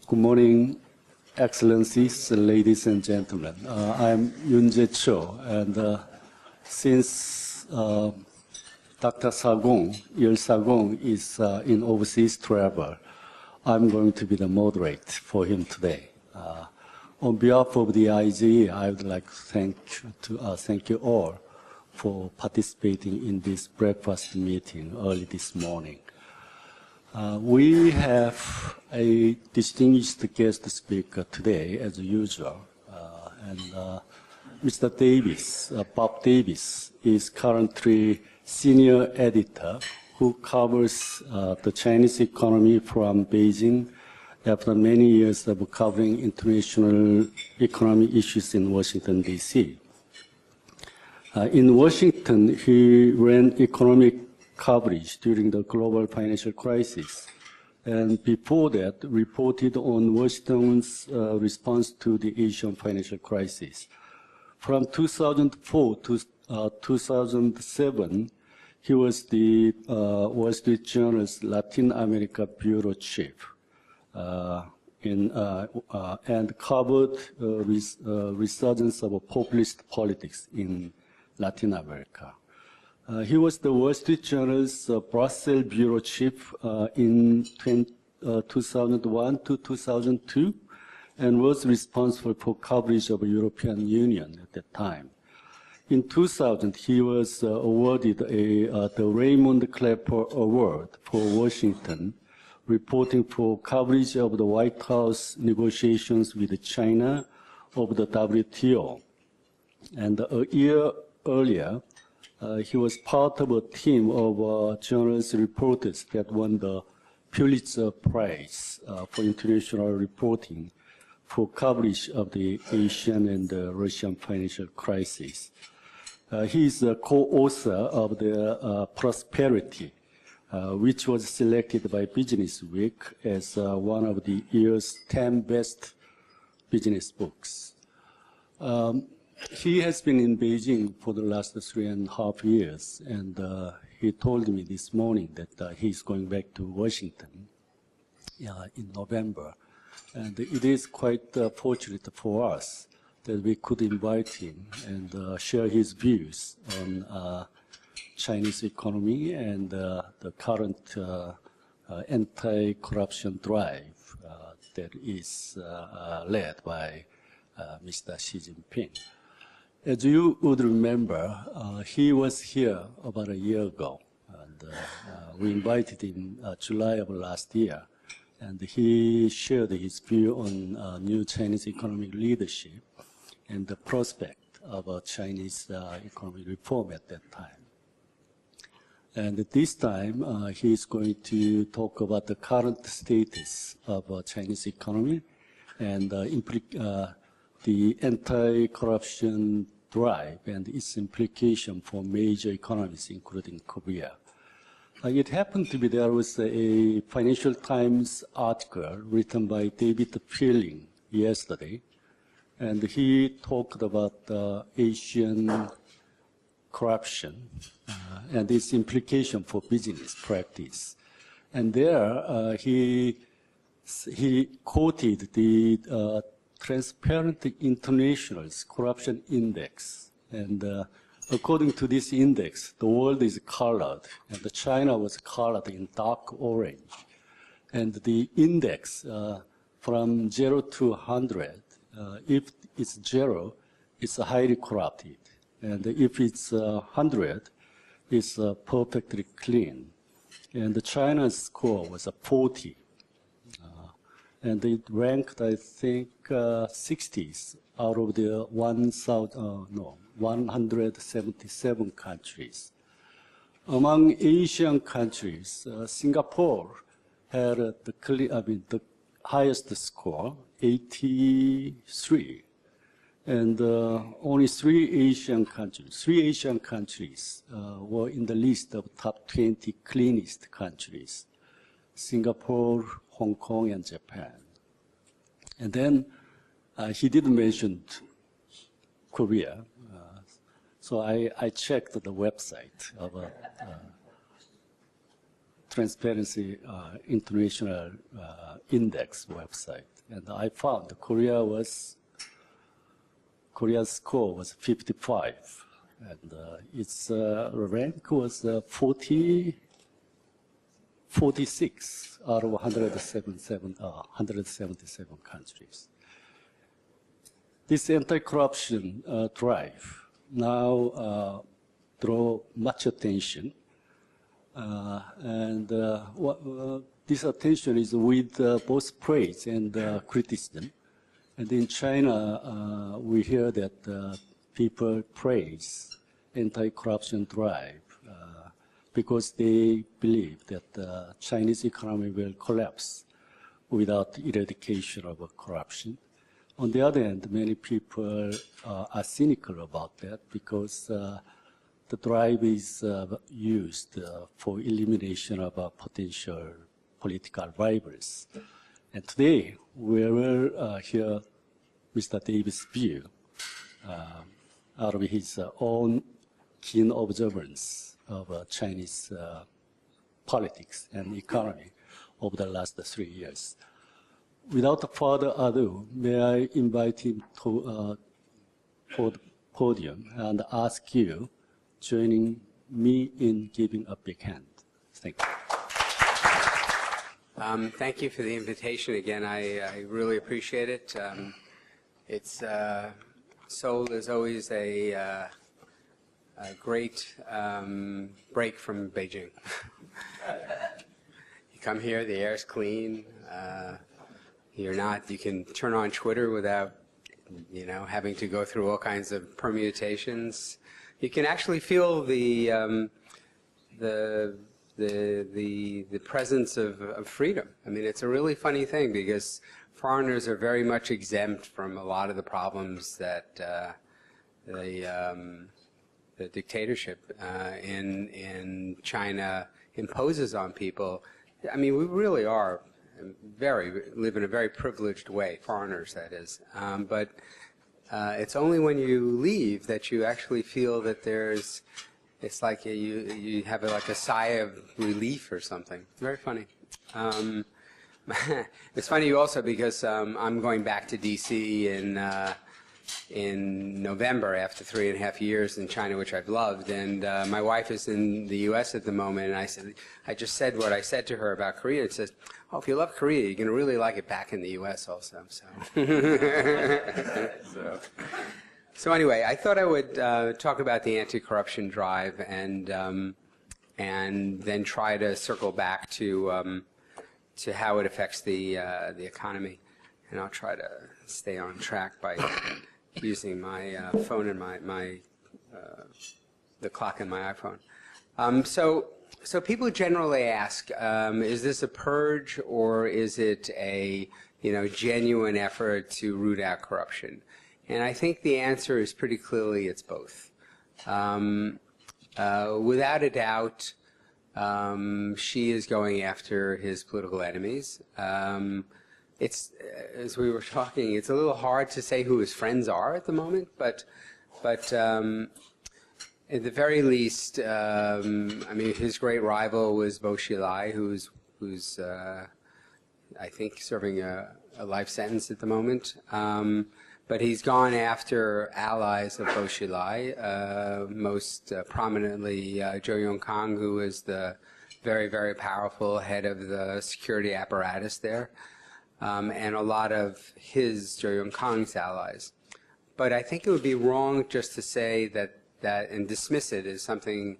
Good morning, Excellencies, ladies and gentlemen. I'm Yunjae Cho, and since Dr. Il Sagong is in overseas travel, I'm going to be the moderator for him today. On behalf of the IGE, I would like to thank you all for participating in this breakfast meeting early this morning. We have a distinguished guest speaker today, as usual, and Mr. Davis, Bob Davis, is currently senior editor who covers the Chinese economy from Beijing after many years of covering international economic issues in Washington, D.C. In Washington, he ran economic coverage during the global financial crisis, and before that, reported on Washington's response to the Asian financial crisis. From 2004 to 2007, he was the Wall Street Journal's Latin America bureau chief, and covered resurgence of populist politics in Latin America. He was the Wall Street Journal's Brussels bureau chief in 2001 to 2002, and was responsible for coverage of the European Union at that time. In 2000, he was awarded the Raymond Clapper Award for Washington, reporting for coverage of the White House negotiations with China of the WTO. And a year earlier, he was part of a team of journalist reporters that won the Pulitzer Prize for international reporting for coverage of the Asian and the Russian financial crisis. He is a co-author of the Prosperity, which was selected by Business Week as one of the year's 10 best business books. He has been in Beijing for the last 3.5 years, and he told me this morning that he's going back to Washington in November. And it is quite fortunate for us that we could invite him and share his views on Chinese economy and the current anti-corruption drive that is led by Mr. Xi Jinping. As you would remember, he was here about a year ago, and we invited him July of last year, and he shared his view on new Chinese economic leadership and the prospect of Chinese economic reform at that time. And this time, he is going to talk about the current status of Chinese economy and the anti-corruption drive and its implication for major economies, including Korea. It happened to be there was a Financial Times article written by David Pearling yesterday, and he talked about Asian corruption and its implication for business practice. And there he quoted the Transparent International's corruption index. And according to this index, the world is colored, and China was colored in dark orange. And the index from 0 to 100, if it's 0, it's highly corrupted. And if it's 100, it's perfectly clean. And China's score was 40. And it ranked, I think, 60s out of the 177 countries. Among Asian countries, Singapore had the highest score, 83. And only three Asian countries were in the list of top 20 cleanest countries: Singapore, Hong Kong, and Japan. And then he didn't mention Korea. So I checked the website of Transparency International index website, and I found Korea's score was 55, and its rank was 46 out of 177 countries. This anti-corruption drive now draw much attention, and this attention is with both praise and criticism. And in China, we hear that people praise anti-corruption drive because they believe that the Chinese economy will collapse without eradication of corruption. On the other hand, many people are cynical about that because the drive is used for elimination of potential political rivals. And today, we will hear Mr. Davis' view out of his own keen observance of Chinese politics and economy over the last 3 years. Without further ado, may I invite him to for the podium and ask you joining me in giving a big hand. Thank you. Thank you for the invitation again. I really appreciate it. Seoul is always a great break from Beijing. You come here, the air's clean. You can turn on Twitter without, having to go through all kinds of permutations. You can actually feel the presence of freedom. I mean, it's a really funny thing because foreigners are very much exempt from a lot of the problems that the dictatorship in China imposes on people. I mean, we really are live in a very privileged way, foreigners that is. But it's only when you leave that you actually feel that it's like you have like a sigh of relief or something. It's very funny. It's funny also because I'm going back to D.C. in November after 3.5 years in China, which I've loved, and my wife is in the U.S. at the moment, and I just said what I said to her about Korea. It says, "Oh, if you love Korea, you're going to really like it back in the U.S. also." So anyway, I thought I would talk about the anti-corruption drive and then try to circle back to how it affects the economy, and I'll try to stay on track by using my phone and the clock in my iPhone. So people generally ask, is this a purge or is it a genuine effort to root out corruption? And I think the answer is pretty clearly it's both. Without a doubt, Xi is going after his political enemies. It's, as we were talking, it's a little hard to say who his friends are at the moment, but at the very least, I mean, his great rival was Bo Xilai, who's I think serving a life sentence at the moment. But he's gone after allies of Bo Xilai, most prominently Zhou Yongkang, who is the very, very powerful head of the security apparatus there. And a lot of his, Zhou Yongkang's allies. But I think it would be wrong just to say that and dismiss it as something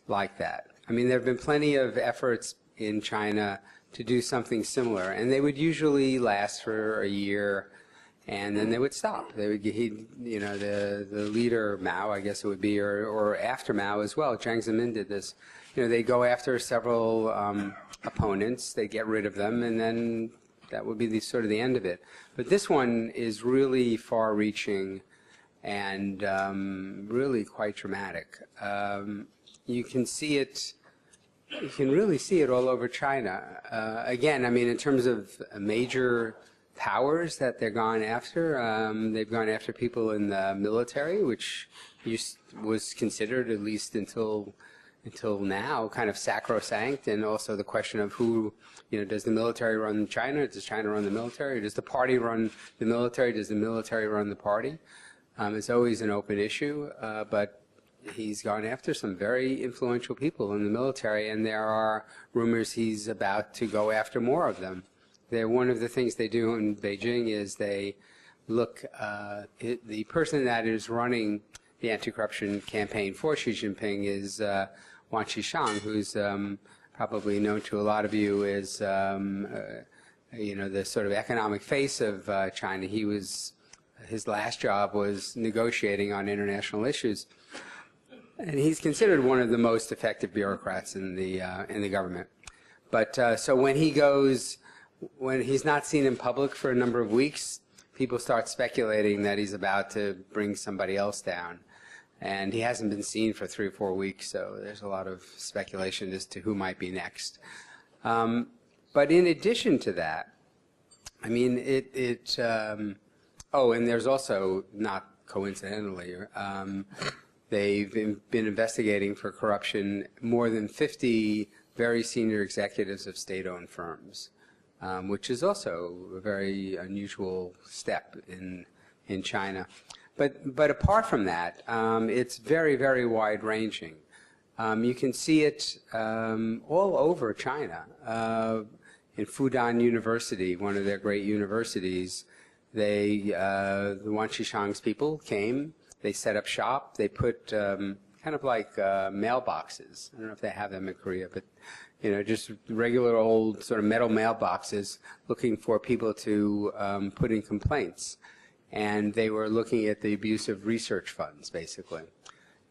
like that. I mean, there have been plenty of efforts in China to do something similar, and they would usually last for a year, and then they would stop. They would, the leader Mao, I guess it would be, or after Mao as well. Jiang Zemin did this. They go after several opponents, they get rid of them, and then that would be sort of the end of it. But this one is really far-reaching and really quite dramatic. You can see it. You can really see it all over China. Again, I mean, in terms of major powers that they're gone after, they've gone after people in the military, which was considered, at least until until now, kind of sacrosanct, and also the question of who, does the military run China? Does China run the military? Does the party run the military? Does the military run the party? It's always an open issue, but he's gone after some very influential people in the military, and there are rumors he's about to go after more of them. One of the things they do in Beijing is they look, the person that is running the anti-corruption campaign for Xi Jinping is Wang Qishan, who's probably known to a lot of you as, the sort of economic face of China. His last job was negotiating on international issues. And he's considered one of the most effective bureaucrats in the government. But so when he's not seen in public for a number of weeks, people start speculating that he's about to bring somebody else down. And he hasn't been seen for 3 or 4 weeks, so there's a lot of speculation as to who might be next. But in addition to that, I mean, and there's also, not coincidentally, they've been investigating for corruption more than 50 very senior executives of state-owned firms, which is also a very unusual step in China. But apart from that, it's very, very wide-ranging. You can see it all over China. In Fudan University, one of their great universities, the Wang Qishang's people came. They set up shop. They put kind of like mailboxes. I don't know if they have them in Korea, but just regular old sort of metal mailboxes looking for people to put in complaints. And they were looking at the abuse of research funds, basically.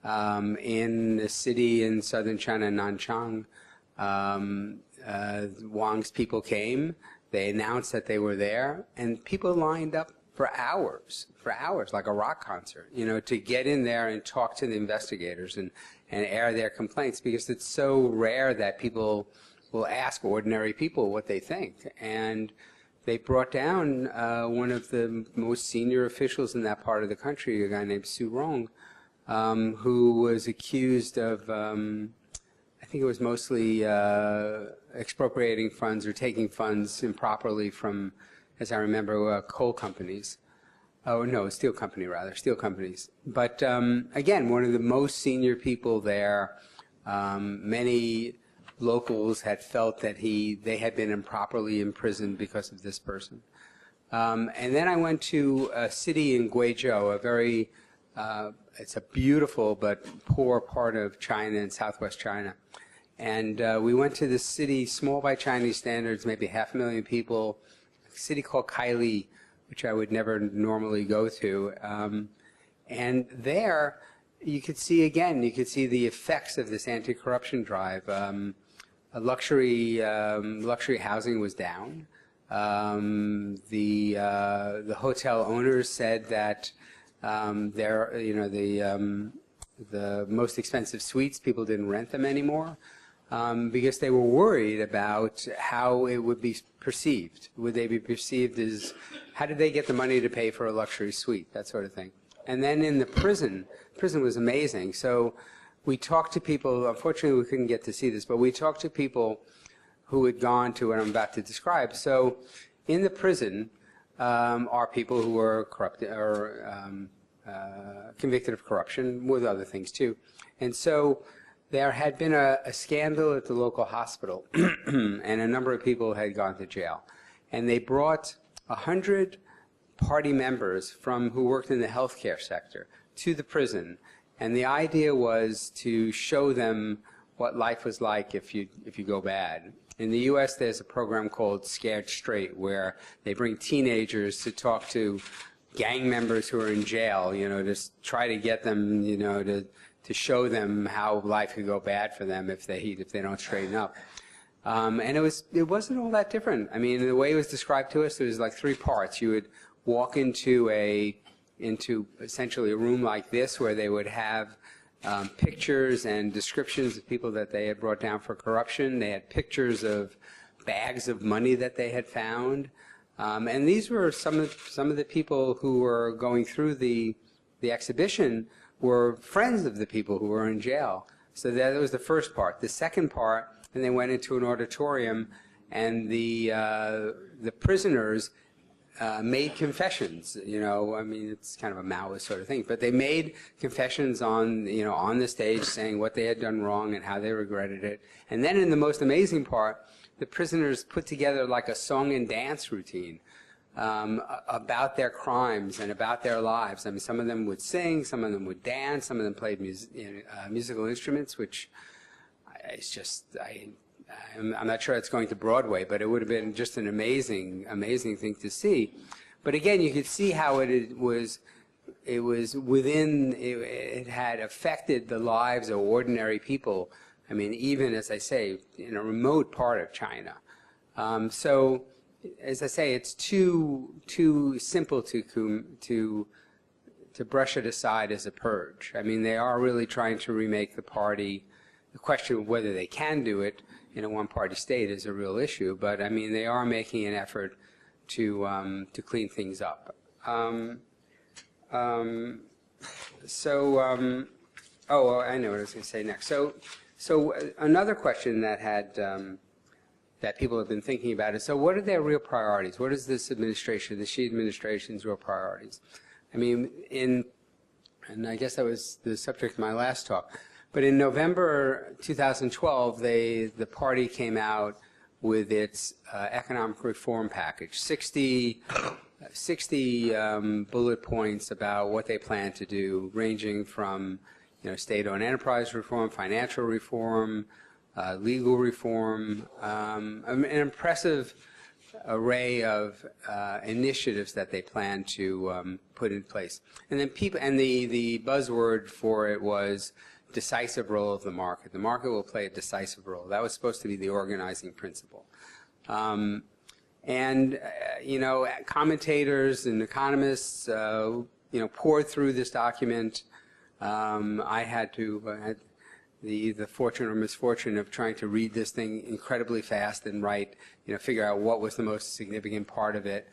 In a city in southern China, Nanchang, Wang's people came. They announced that they were there, and people lined up for hours, like a rock concert, to get in there and talk to the investigators and air their complaints, because it's so rare that people will ask ordinary people what they think. And they brought down one of the most senior officials in that part of the country, a guy named Su Rong, who was accused of, I think it was mostly expropriating funds or taking funds improperly from, as I remember, coal companies. Oh, no, steel companies. But again, one of the most senior people there. Many locals had felt that they had been improperly imprisoned because of this person. And then I went to a city in Guizhou, it's a beautiful but poor part of China in southwest China. And we went to this city, small by Chinese standards, maybe 500,000 people, a city called Kaili, which I would never normally go to. And there, you could see the effects of this anti-corruption drive. Luxury housing was down. The hotel owners said that the most expensive suites, people didn't rent them anymore because they were worried about how it would be perceived. Would they be perceived as, how did they get the money to pay for a luxury suite, that sort of thing. And then in the prison was amazing. So we talked to people, unfortunately we couldn't get to see this, but we talked to people who had gone to what I'm about to describe. So in the prison are people who were corrupted or convicted of corruption, with other things too. And so there had been a scandal at the local hospital, and a number of people had gone to jail. And they brought 100 party members who worked in the healthcare sector to the prison. And the idea was to show them what life was like if you go bad. In the U.S., there's a program called Scared Straight, where they bring teenagers to talk to gang members who are in jail, to try to get them, to show them how life could go bad for them if they don't straighten up. And it wasn't all that different. I mean, the way it was described to us, there was like 3 parts. You would walk into essentially a room like this, where they would have pictures and descriptions of people that they had brought down for corruption. They had pictures of bags of money that they had found. And these were some of the people who were going through the exhibition were friends of the people who were in jail. So that was the first part. The second part, and they went into an auditorium, and the prisoners made confessions. You know, I mean, it's kind of a Maoist sort of thing, but they made confessions on, you know, on the stage, saying what they had done wrong and how they regretted it. And then in the most amazing part, the prisoners put together like a song and dance routine about their crimes and about their lives. I mean, some of them would sing, some of them would dance, some of them played musical instruments, which it's just, I'm not sure it's going to Broadway, but it would have been just an amazing, amazing thing to see. But again, you could see how it was within, it had affected the lives of ordinary people. I mean, even, as I say, in a remote part of China. So, as I say, it's too simple to brush it aside as a purge. I mean, they are really trying to remake the party. The question of whether they can do it in a one-party state is a real issue, but I mean, they are making an effort to clean things up. Oh, I know what I was going to say next. So another question that had that people have been thinking about is, so what are their real priorities? What is this administration, the Xi administration's real priorities? I mean, and I guess that was the subject of my last talk. But in November 2012, the party came out with its economic reform package, 60 bullet points about what they plan to do, ranging from, you know, state-owned enterprise reform, financial reform, legal reform, an impressive array of initiatives that they plan to put in place. And then the buzzword for it was decisive role of the market. The market will play a decisive role. That was supposed to be the organizing principle. You know, commentators and economists, you know, poured through this document. I had the fortune or misfortune of trying to read this thing incredibly fast and write, you know, figure out what was the most significant part of it.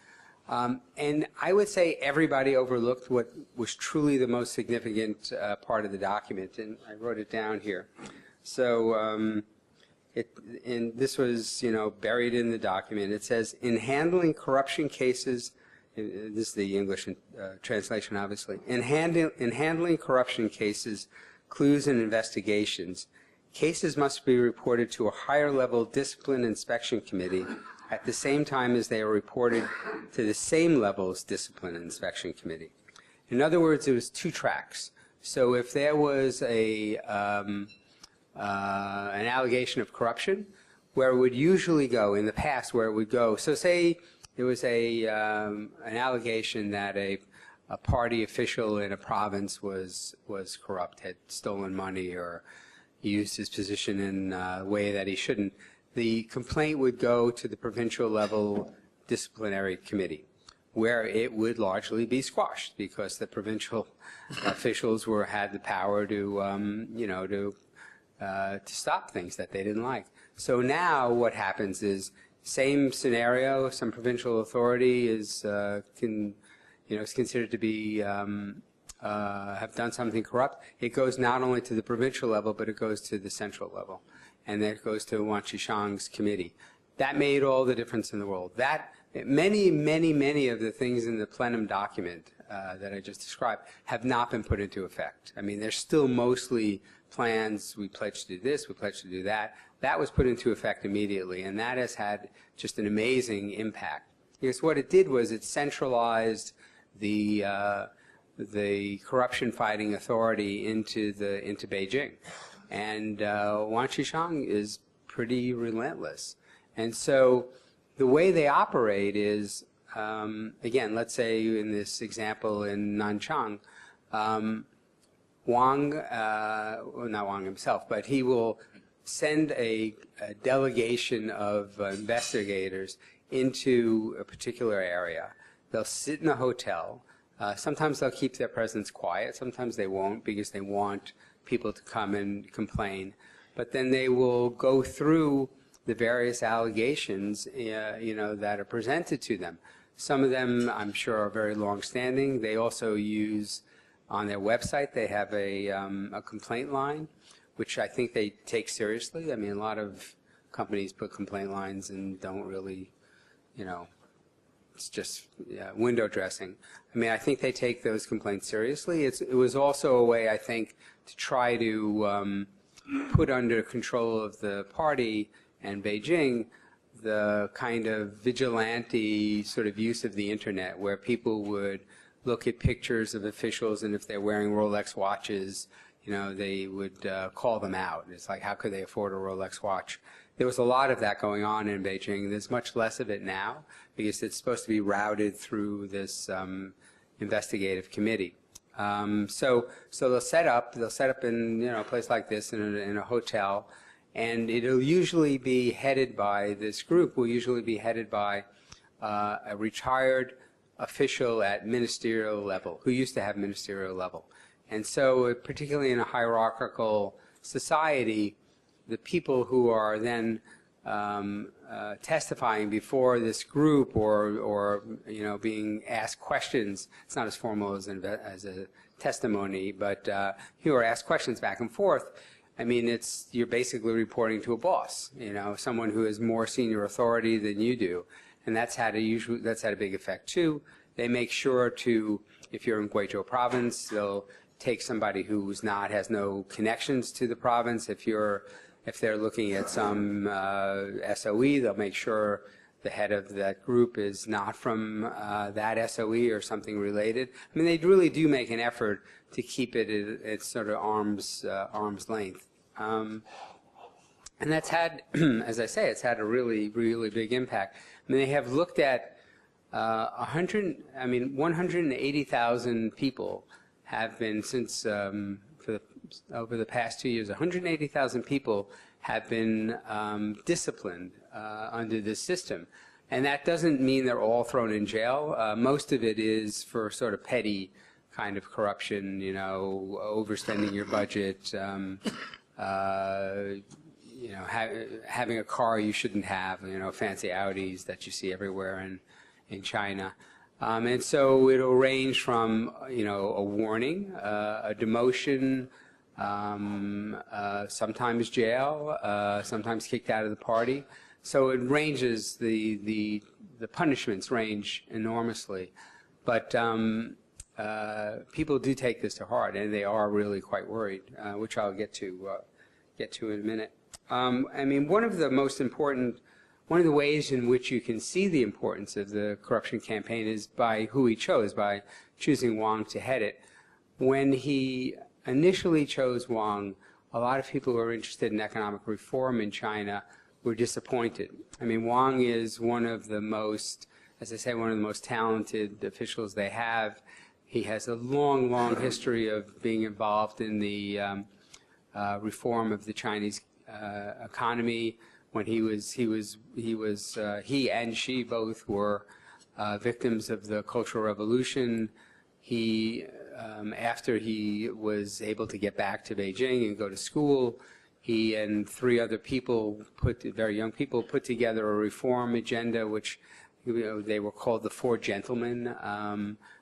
And I would say everybody overlooked what was truly the most significant part of the document, and I wrote it down here. So, and this was, you know, buried in the document. It says, in handling corruption cases, this is the English translation, obviously. In handling corruption cases, clues and investigations, cases must be reported to a higher level discipline inspection committee at the same time as they are reported to the same level's discipline inspection committee. In other words, it was two tracks. So if there was an allegation of corruption, where it would usually go in the past, where it would go, so say there was an allegation that a party official in a province was corrupt, had stolen money or used his position in a way that he shouldn't. The complaint would go to the provincial level disciplinary committee, where it would largely be squashed because the provincial officials had the power to, you know, to stop things that they didn't like. So now what happens is, same scenario, some provincial authority is is considered to be have done something corrupt. It goes not only to the provincial level, but it goes to the central level, and then it goes to Wang Qishang's committee. That made all the difference in the world. That many of the things in the plenum document that I just described have not been put into effect. I mean, there's still mostly plans. We pledge to do this. We pledge to do that. That was put into effect immediately, and that has had just an amazing impact. Because what it did was it centralized the corruption-fighting authority into Beijing, and Wang Qishang is pretty relentless. And so the way they operate is, again, let's say in this example in Nanchang, Wang, well, not Wang himself, but he will send a delegation of investigators into a particular area. They'll sit in a hotel. Sometimes they'll keep their presence quiet. Sometimes they won't, because they want people to come and complain. But then they will go through the various allegations, that are presented to them. Some of them, I'm sure, are very long-standing. They also use, on their website, they have a complaint line which I think they take seriously. I mean, a lot of companies put complaint lines and don't really, you know, it's just window dressing. I mean, I think they take those complaints seriously. It was also a way, I think, to try to put under control of the party and Beijing the kind of vigilante sort of use of the internet, where people would look at pictures of officials, and if they're wearing Rolex watches, you know, they would call them out. It's like, how could they afford a Rolex watch? There was a lot of that going on in Beijing. There's much less of it now because it's supposed to be routed through this investigative committee. So they'll set up in, you know, a place like this in a hotel, and it'll usually be headed by, this group will usually be headed by a retired official at ministerial level, who used to have ministerial level. And so particularly in a hierarchical society, the people who are then testifying before this group or you know, being asked questions, it's not as formal as a testimony, but who are asked questions back and forth. I mean, you're basically reporting to a boss, you know, someone who has more senior authority than you do, and that's had a big effect too. They make sure to, if you're in Guizhou province, they'll take somebody who's has no connections to the province. If they're looking at some SOE, they'll make sure the head of that group is not from that SOE or something related. I mean, they really do make an effort to keep it at sort of arm's length. And that's had, as I say, it's had a really, really big impact. I mean, they have looked at 180,000 people have been, since over the past 2 years, 180,000 people have been disciplined under this system. And that doesn't mean they're all thrown in jail. Most of it is for sort of petty kind of corruption, you know, overspending your budget, you know, having a car you shouldn't have, you know, fancy Audis that you see everywhere in China. And so it'll range from, you know, a warning, a demotion, sometimes jail, sometimes kicked out of the party. So it ranges, the punishments range enormously. But people do take this to heart, and they are really quite worried, which I'll get to in a minute. I mean, one of the ways in which you can see the importance of the corruption campaign is by who he chose, by choosing Wang to head it. When he initially chose Wang, a lot of people who are interested in economic reform in China were disappointed. I mean, Wang is one of the most, as I say, one of the most talented officials they have. He has a long, long history of being involved in the reform of the Chinese economy. When he and she both were victims of the Cultural Revolution. After he was able to get back to Beijing and go to school, he and 3 other people, very young people, put together a reform agenda, which, you know, they were called the Four Gentlemen.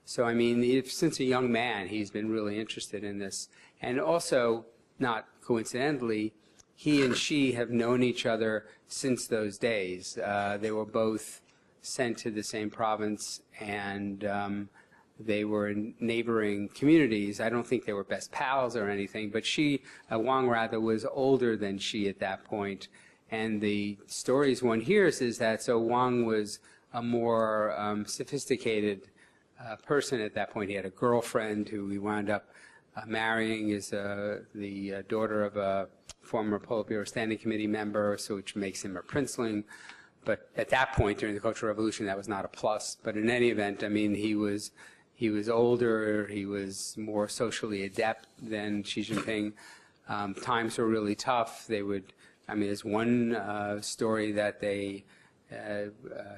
So I mean, since a young man, he's been really interested in this, and also, not coincidentally, he and she have known each other since those days. They were both sent to the same province, and they were in neighboring communities. I don't think they were best pals or anything, but Wang rather, was older than she at that point. And the stories one hears is that, so Wang was a more sophisticated person at that point. He had a girlfriend who he wound up marrying, is the daughter of a former Politburo Standing Committee member, so which makes him a princeling. But at that point, during the Cultural Revolution, that was not a plus. But in any event, I mean, he was older, he was more socially adept than Xi Jinping. Times were really tough. They would, I mean, there's one story that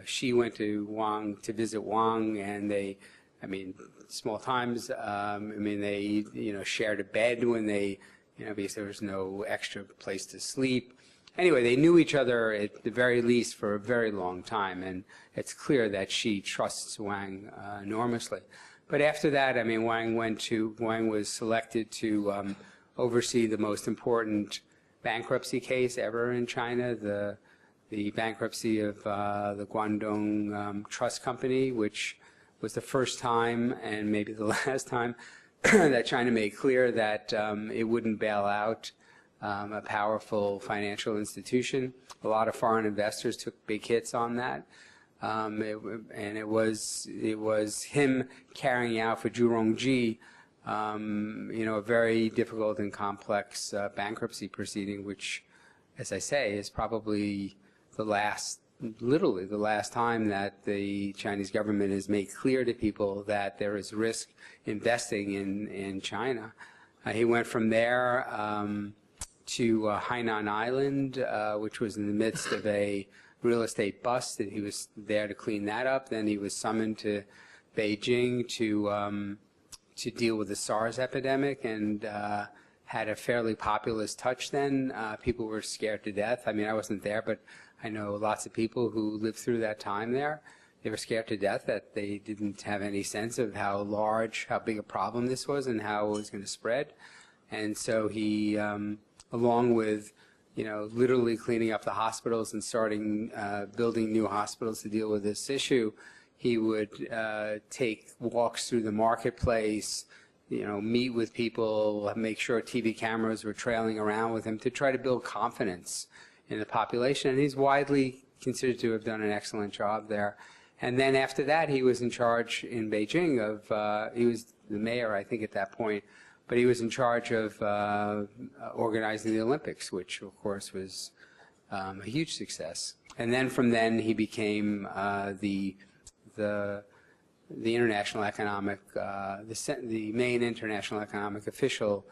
Xi went to visit Wang, and they, I mean, small times, I mean, they, you know, shared a bed when they, you know, because there was no extra place to sleep. Anyway, they knew each other at the very least for a very long time, and it's clear that Xi trusts Wang enormously. But after that, I mean, Wang was selected to oversee the most important bankruptcy case ever in China, the bankruptcy of the Guangdong Trust Company, which was the first time and maybe the last time that China made clear that it wouldn't bail out a powerful financial institution. A lot of foreign investors took big hits on that. And it was him carrying out for Zhu Rongji, a very difficult and complex bankruptcy proceeding, which, as I say, is probably literally the last time that the Chinese government has made clear to people that there is risk investing in China. He went from there to Hainan Island, which was in the midst of a real estate bust, and he was there to clean that up. Then he was summoned to Beijing to deal with the SARS epidemic, and had a fairly populist touch then. People were scared to death. I mean, I wasn't there, but I know lots of people who lived through that time there. They were scared to death that they didn't have any sense of how big a problem this was and how it was going to spread. And so he, along with, literally cleaning up the hospitals and starting building new hospitals to deal with this issue, he would take walks through the marketplace, meet with people, make sure TV cameras were trailing around with him to try to build confidence in the population. And he's widely considered to have done an excellent job there. And then after that, he was in charge in Beijing of, he was the mayor, I think, at that point, but he was in charge of organizing the Olympics, which, of course, was a huge success. And then from then, he became the international economic, the main international economic official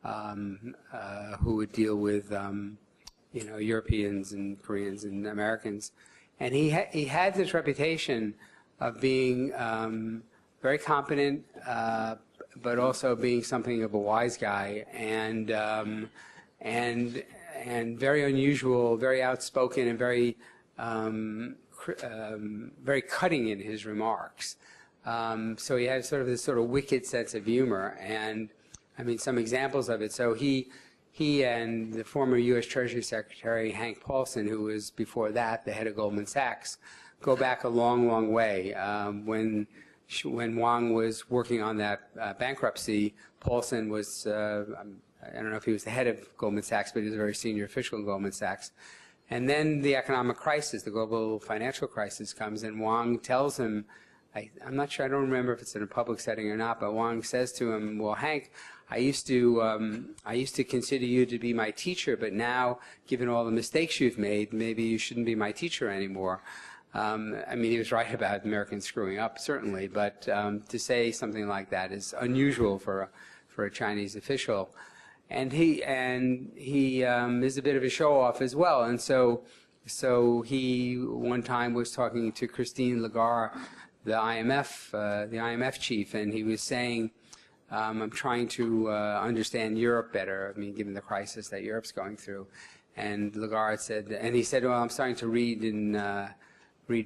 who would deal with, Europeans and Koreans and Americans. And he had this reputation of being very competent, but also being something of a wise guy, and very unusual, very outspoken, and very very cutting in his remarks. So he had this wicked sense of humor, and I mean some examples of it. So he and the former U.S. Treasury Secretary Hank Paulson, who was before that the head of Goldman Sachs, go back a long, long way. When Wang was working on that bankruptcy, Paulson was, I don't know if he was the head of Goldman Sachs, but he was a very senior official in Goldman Sachs. And then the economic crisis, the global financial crisis comes, and Wang tells him, I'm not sure, I don't remember if it's in a public setting or not, but Wang says to him, well, Hank, I used to consider you to be my teacher, but now, given all the mistakes you've made, maybe you shouldn't be my teacher anymore. I mean, he was right about Americans screwing up, certainly, but to say something like that is unusual for a Chinese official. And he is a bit of a show-off as well. And so he one time was talking to Christine Lagarde, the IMF chief, and he was saying, I'm trying to understand Europe better, I mean, given the crisis that Europe's going through. And Lagarde said, and he said, well, I'm starting to read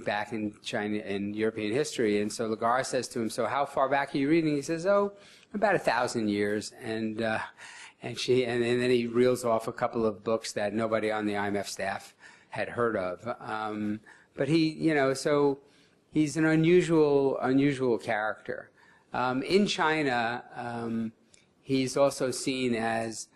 back in China and European history. And so Lagarde says to him, so how far back are you reading? He says, oh, about 1,000 years. And then he reels off a couple of books that nobody on the IMF staff had heard of. But he, so he's an unusual character. In China, he's also seen as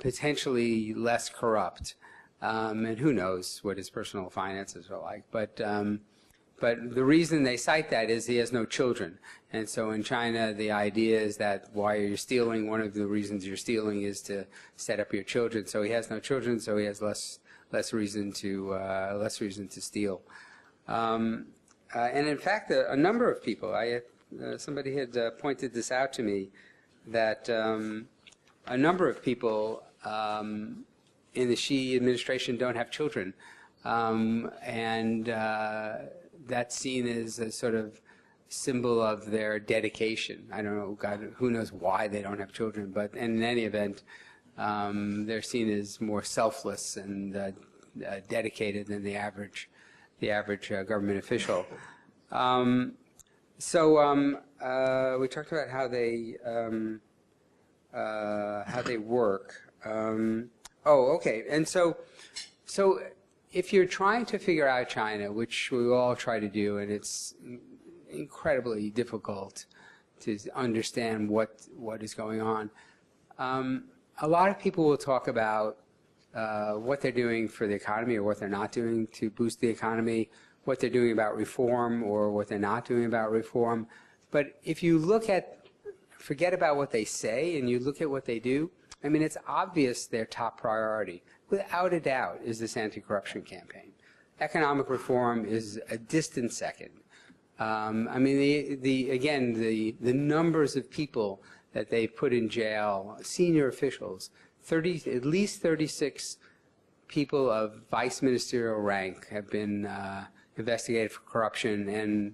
potentially less corrupt. And who knows what his personal finances are like. But the reason they cite that is he has no children. And so in China, the idea is that why you're stealing, one of the reasons you're stealing is to set up your children. So he has no children, so he has less reason to steal. And in fact, a number of people, somebody had pointed this out to me, that a number of people in the Xi administration don't have children, and that's seen as a sort of symbol of their dedication. I don't know, God, who knows why they don't have children, but in any event, they're seen as more selfless and dedicated than the average government official. We talked about how they how they work. Oh, okay. And so if you're trying to figure out China, which we all try to do, and it's incredibly difficult to understand what is going on, a lot of people will talk about what they're doing for the economy or what they're not doing to boost the economy, what they're doing about reform or what they're not doing about reform. But if you forget about what they say and you look at what they do, I mean, it's obvious their top priority, without a doubt, is this anti-corruption campaign. Economic reform is a distant second. I mean, the numbers of people that they've put in jail, senior officials, at least 36 people of vice ministerial rank have been investigated for corruption, and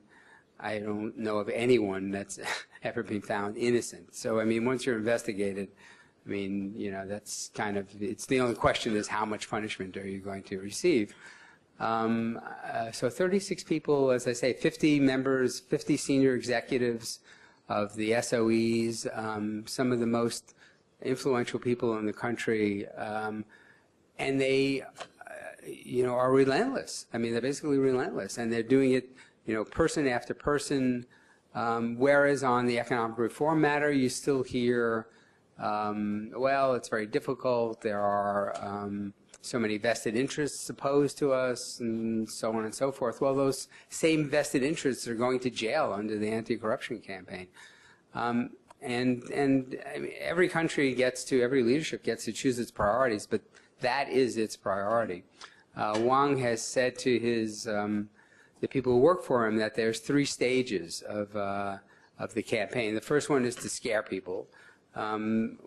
I don't know of anyone that's ever been found innocent. So, I mean, once you're investigated, I mean, you know, that's kind of, it's the only question is how much punishment are you going to receive? So 36 people, as I say, 50 members, 50 senior executives of the SOEs, some of the most influential people in the country, and they, you know, are relentless. I mean, they're basically relentless, and they're doing it, you know, person after person, whereas on the economic reform matter, you still hear, well, it's very difficult, there are so many vested interests opposed to us, and so on and so forth. Well, those same vested interests are going to jail under the anti-corruption campaign. And I mean, every country every leadership gets to choose its priorities, but that is its priority. Wang has said to the people who work for him that there's 3 stages of the campaign. The first one is to scare people. The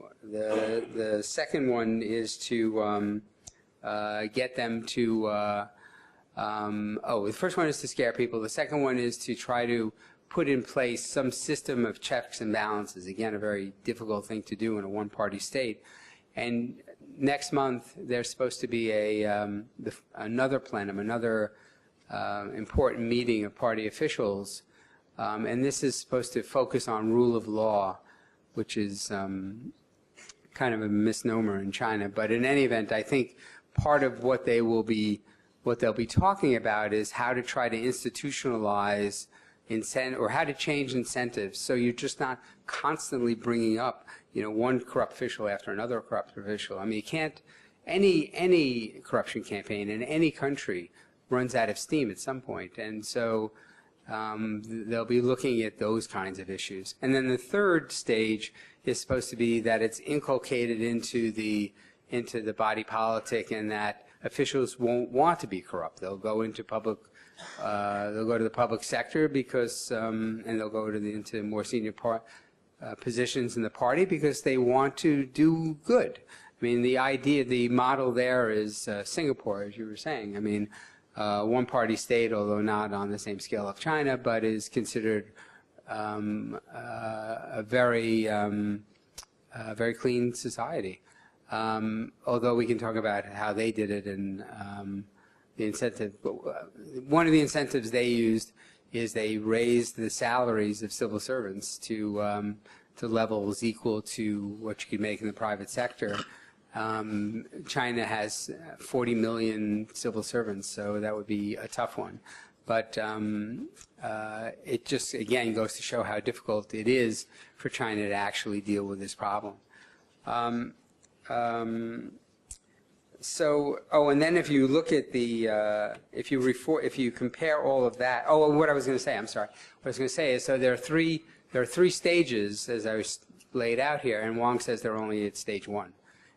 second one is to get them to, the first one is to scare people. The second one is to try to put in place some system of checks and balances. Again, a very difficult thing to do in a one-party state. And next month, there's supposed to be another plenum, another important meeting of party officials. And this is supposed to focus on rule of law, which is kind of a misnomer in China. But in any event, I think part of what they'll be talking about is how to try to institutionalize or how to change incentives, so you're just not constantly bringing up, you know, one corrupt official after another corrupt official. I mean, you can't, any corruption campaign in any country runs out of steam at some point, and so they'll be looking at those kinds of issues. And then the third stage is supposed to be that it's inculcated into the body politic, and that officials won't want to be corrupt. They'll go into they'll go to the public sector because, and they'll go into more senior positions in the party because they want to do good. I mean, the model there is Singapore, as you were saying. I mean, one-party state, although not on the same scale of China, but is considered a very clean society. Although we can talk about how they did it and the incentive. One of the incentives they used is they raised the salaries of civil servants to levels equal to what you could make in the private sector. China has 40 million civil servants, so that would be a tough one. But it just, again, goes to show how difficult it is for China to actually deal with this problem. And then if you look at if you compare all of that, what I was going to say, I'm sorry. What I was going to say is, so there are 3 stages, as I was laid out here, and Wang says they're only at stage 1.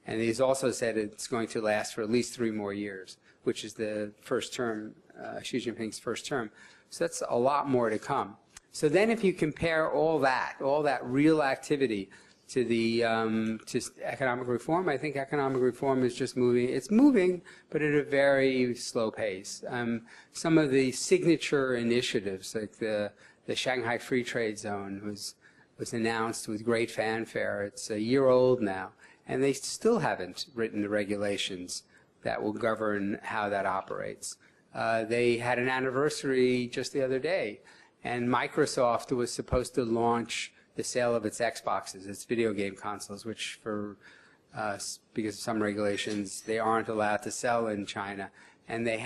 And he's also said it's going to last for at least 3 more years, which is the first term, Xi Jinping's first term. So that's a lot more to come. So then if you compare all that real activity to to economic reform, I think economic reform is just moving. It's moving, but at a very slow pace. Some of the signature initiatives, like the Shanghai Free Trade Zone, was announced with great fanfare. It's a year old now, and they still haven't written the regulations that will govern how that operates. They had an anniversary just the other day, and Microsoft was supposed to launch the sale of its Xboxes, its video game consoles, which because of some regulations, they aren't allowed to sell in China. And they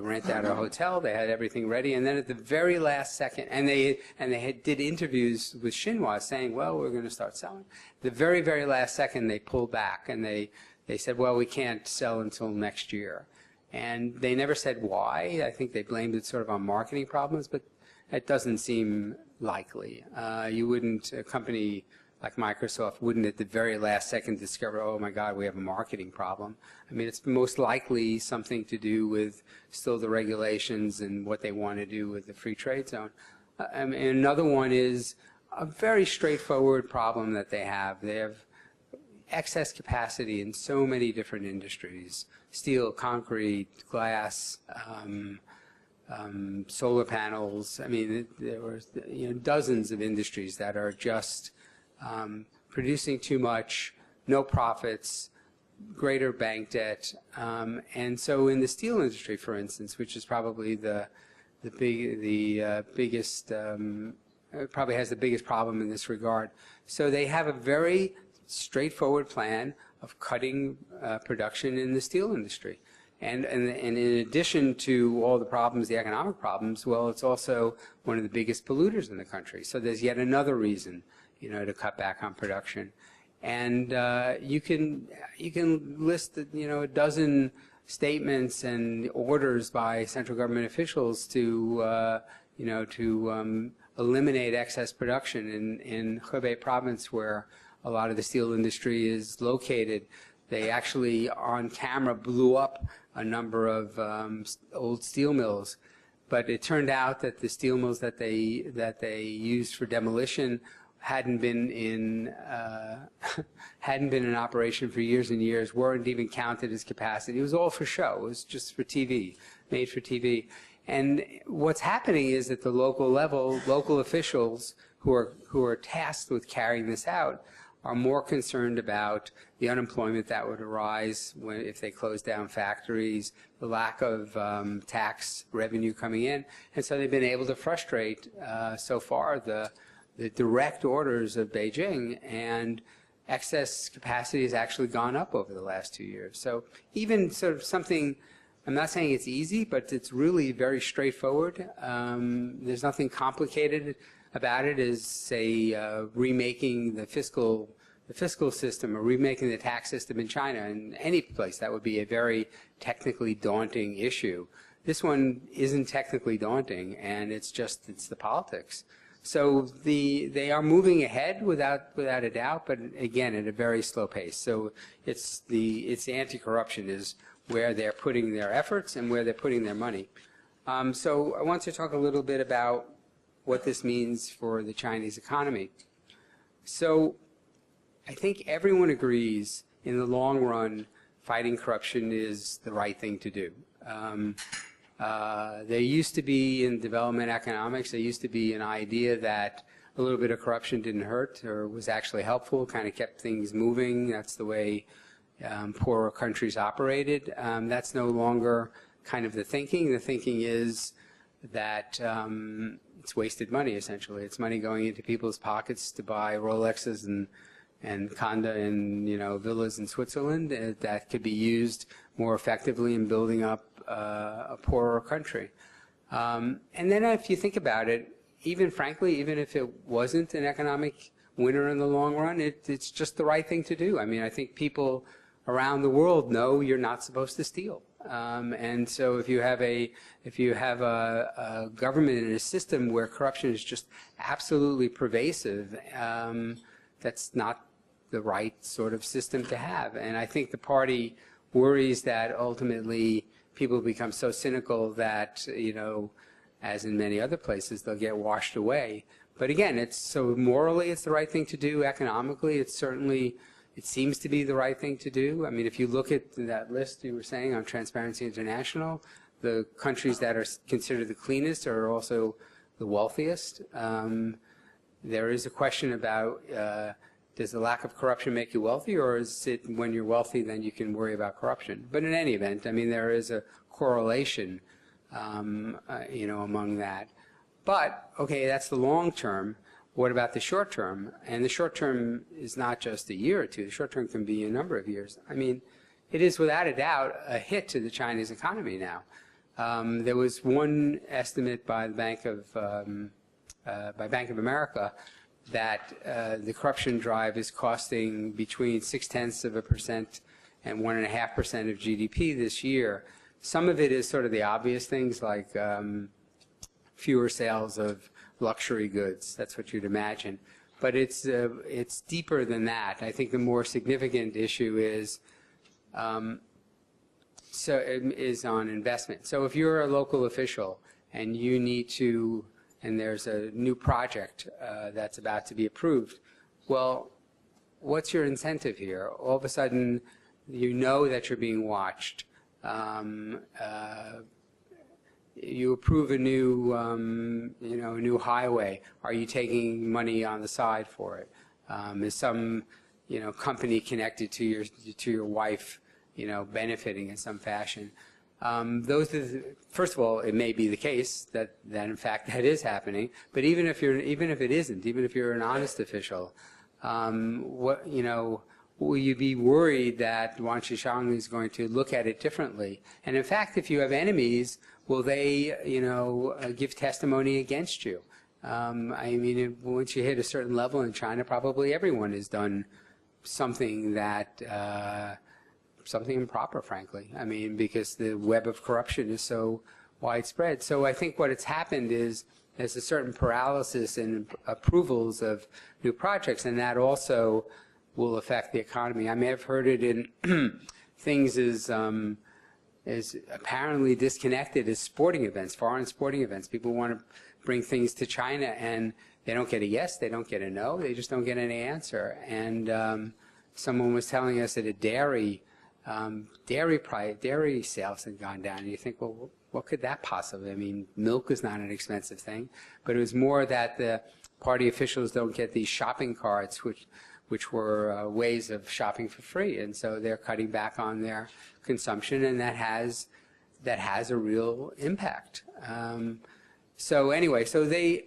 rent out a hotel, they had everything ready, and then at the very last second, and they did interviews with Xinhua saying, well, we're going to start selling. The very, very last second, they pulled back, and they said, well, we can't sell until next year. And they never said why. I think they blamed it sort of on marketing problems, but it doesn't seem likely. A company like Microsoft wouldn't at the very last second discover, oh my God, we have a marketing problem. I mean, it's most likely something to do with still the regulations and what they want to do with the free trade zone. And another one is a very straightforward problem that they have. They have excess capacity in so many different industries: steel, concrete, glass, solar panels. I mean, there were dozens of industries that are just producing too much, no profits, greater bank debt, and so in the steel industry, for instance, which is probably biggest, probably has the biggest problem in this regard. So they have a very straightforward plan of cutting production in the steel industry. And in addition to all the problems, the economic problems, well, it's also one of the biggest polluters in the country. So there's yet another reason, to cut back on production. And you can list, a dozen statements and orders by central government officials to, eliminate excess production in Hebei province, where a lot of the steel industry is located. They actually, on camera, blew up a number of old steel mills, but it turned out that the steel mills that they used for demolition hadn't been in operation for years and years, weren't even counted as capacity. It was all for show. It was just for TV, made for TV. And what's happening is at the local level, local officials who are tasked with carrying this out are more concerned about the unemployment that would arise if they close down factories, the lack of tax revenue coming in. And so they've been able to frustrate so far the direct orders of Beijing, and excess capacity has actually gone up over the last 2 years. So even sort of something, I'm not saying it's easy, but it's really very straightforward. There's nothing complicated about it, as say remaking the fiscal system or remaking the tax system in China. In any place, that would be a very technically daunting issue. This one isn't technically daunting, and it's the politics. So they are moving ahead without a doubt, but again at a very slow pace. So it's the anti-corruption is where they're putting their efforts and where they're putting their money. So I want to talk a little bit about what this means for the Chinese economy. So I think everyone agrees in the long run fighting corruption is the right thing to do. There used to be in development economics, there used to be an idea that a little bit of corruption didn't hurt or was actually helpful, kind of kept things moving. That's the way poorer countries operated. That's no longer kind of the thinking. The thinking is that it's wasted money, essentially. It's money going into people's pockets to buy Rolexes and condo and villas in Switzerland that could be used more effectively in building up a poorer country. And then if you think about it, frankly, even if it wasn't an economic winner in the long run, it's just the right thing to do. I mean, I think people around the world know you're not supposed to steal. And so if you have a government and a system where corruption is just absolutely pervasive, that's not the right sort of system to have. And I think the party worries that ultimately people become so cynical that, as in many other places, they'll get washed away. But again, morally it's the right thing to do. Economically, it seems to be the right thing to do. I mean, if you look at that list you were saying on Transparency International, the countries that are considered the cleanest are also the wealthiest. There is a question about does the lack of corruption make you wealthy, or is it when you're wealthy then you can worry about corruption? But in any event, I mean, there is a correlation, among that. But, okay, that's the long term. what about the short term? And the short term is not just a year or two. The short term can be a number of years. I mean, it is without a doubt a hit to the Chinese economy now. There was one estimate by the Bank of America that the corruption drive is costing between 0.6% and 1.5% of GDP this year. Some of it is sort of the obvious things like fewer sales of luxury goods. That's what you'd imagine. But it's deeper than that. I think the more significant issue is on investment. So if you're a local official and you need to, and there's a new project that's about to be approved, well, what's your incentive here? All of a sudden, you know that you're being watched. You approve a new, a new highway. Are you taking money on the side for it? Is some, company connected to your wife, benefiting in some fashion? Those are first of all, it may be the case that in fact that is happening. But even if it isn't, even if you're an honest official, will you be worried that Wang Qishan is going to look at it differently? And in fact, if you have enemies, will they, give testimony against you? I mean, once you hit a certain level in China, probably everyone has done something that, something improper, frankly. I mean, because the web of corruption is so widespread. So I think what has happened is there's a certain paralysis in approvals of new projects, and that also will affect the economy. I may have heard it in things as apparently disconnected as sporting events, foreign sporting events. People want to bring things to China, and they don't get a yes, they don't get a no, they just don't get any answer. And someone was telling us that a dairy sales had gone down, and you think, well, what could that possibly? I mean, milk is not an expensive thing, but it was more that the party officials don't get these shopping carts, which were ways of shopping for free, and so they're cutting back on their consumption, and that has a real impact. So anyway, so they,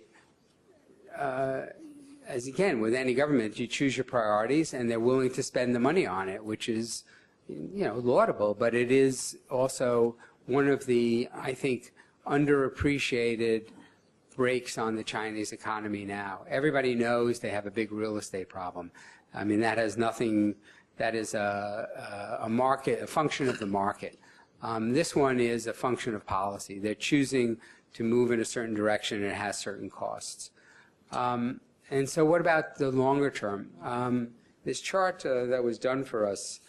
as again with any government, you choose your priorities, and they're willing to spend the money on it, which is, laudable, but it is also one of the, I think, underappreciated brakes on the Chinese economy now. Everybody knows they have a big real estate problem. I mean, that has nothing, that is a market, a function of the market. This one is a function of policy. They're choosing to move in a certain direction, and it has certain costs. And so what about the longer term? This chart that was done for us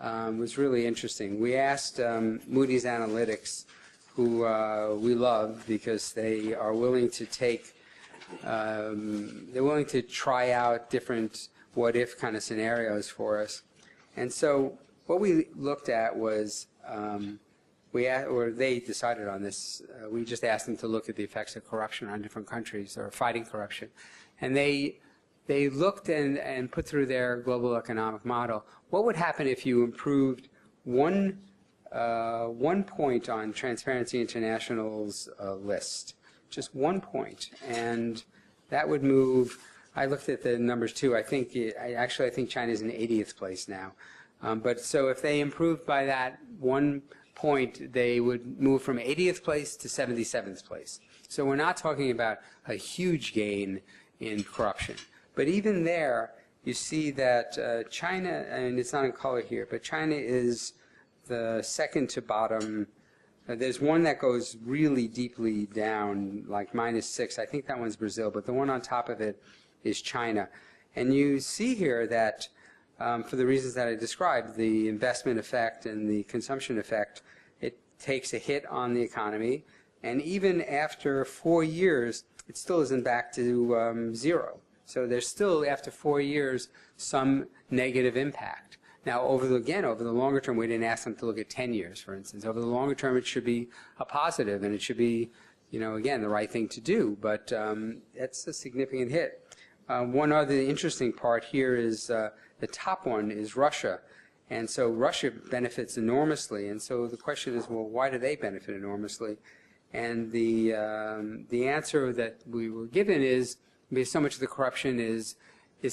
was really interesting. We asked Moody's Analytics, who we love because they are willing to take, they're willing to try out different what-if kind of scenarios for us. And so what we looked at was, they decided on this, we just asked them to look at the effects of corruption on different countries, or fighting corruption. And they looked and put through their global economic model, what would happen if you improved one point on Transparency International's list, just 1 point, and that would move. I looked at the numbers too. I think I think China's in 80th place now, but so if they improved by that 1 point, they would move from 80th place to 77th place. So we're not talking about a huge gain in corruption, but even there, you see that China, and it's not in color here, but China is the second to bottom. There's one that goes really deeply down, like -6. I think that one's Brazil, but the one on top of it is China. And you see here that for the reasons that I described, the investment effect and the consumption effect, it takes a hit on the economy. And even after 4 years, it still isn't back to zero. So there's still, after 4 years, some negative impact. Now, over the longer term, we didn't ask them to look at 10 years, for instance. Over the longer term, it should be a positive, and it should be, again, the right thing to do. But that's a significant hit. One other interesting part here is the top one is Russia. And so Russia benefits enormously. And so the question is, well, why do they benefit enormously? And the answer that we were given is because so much of the corruption is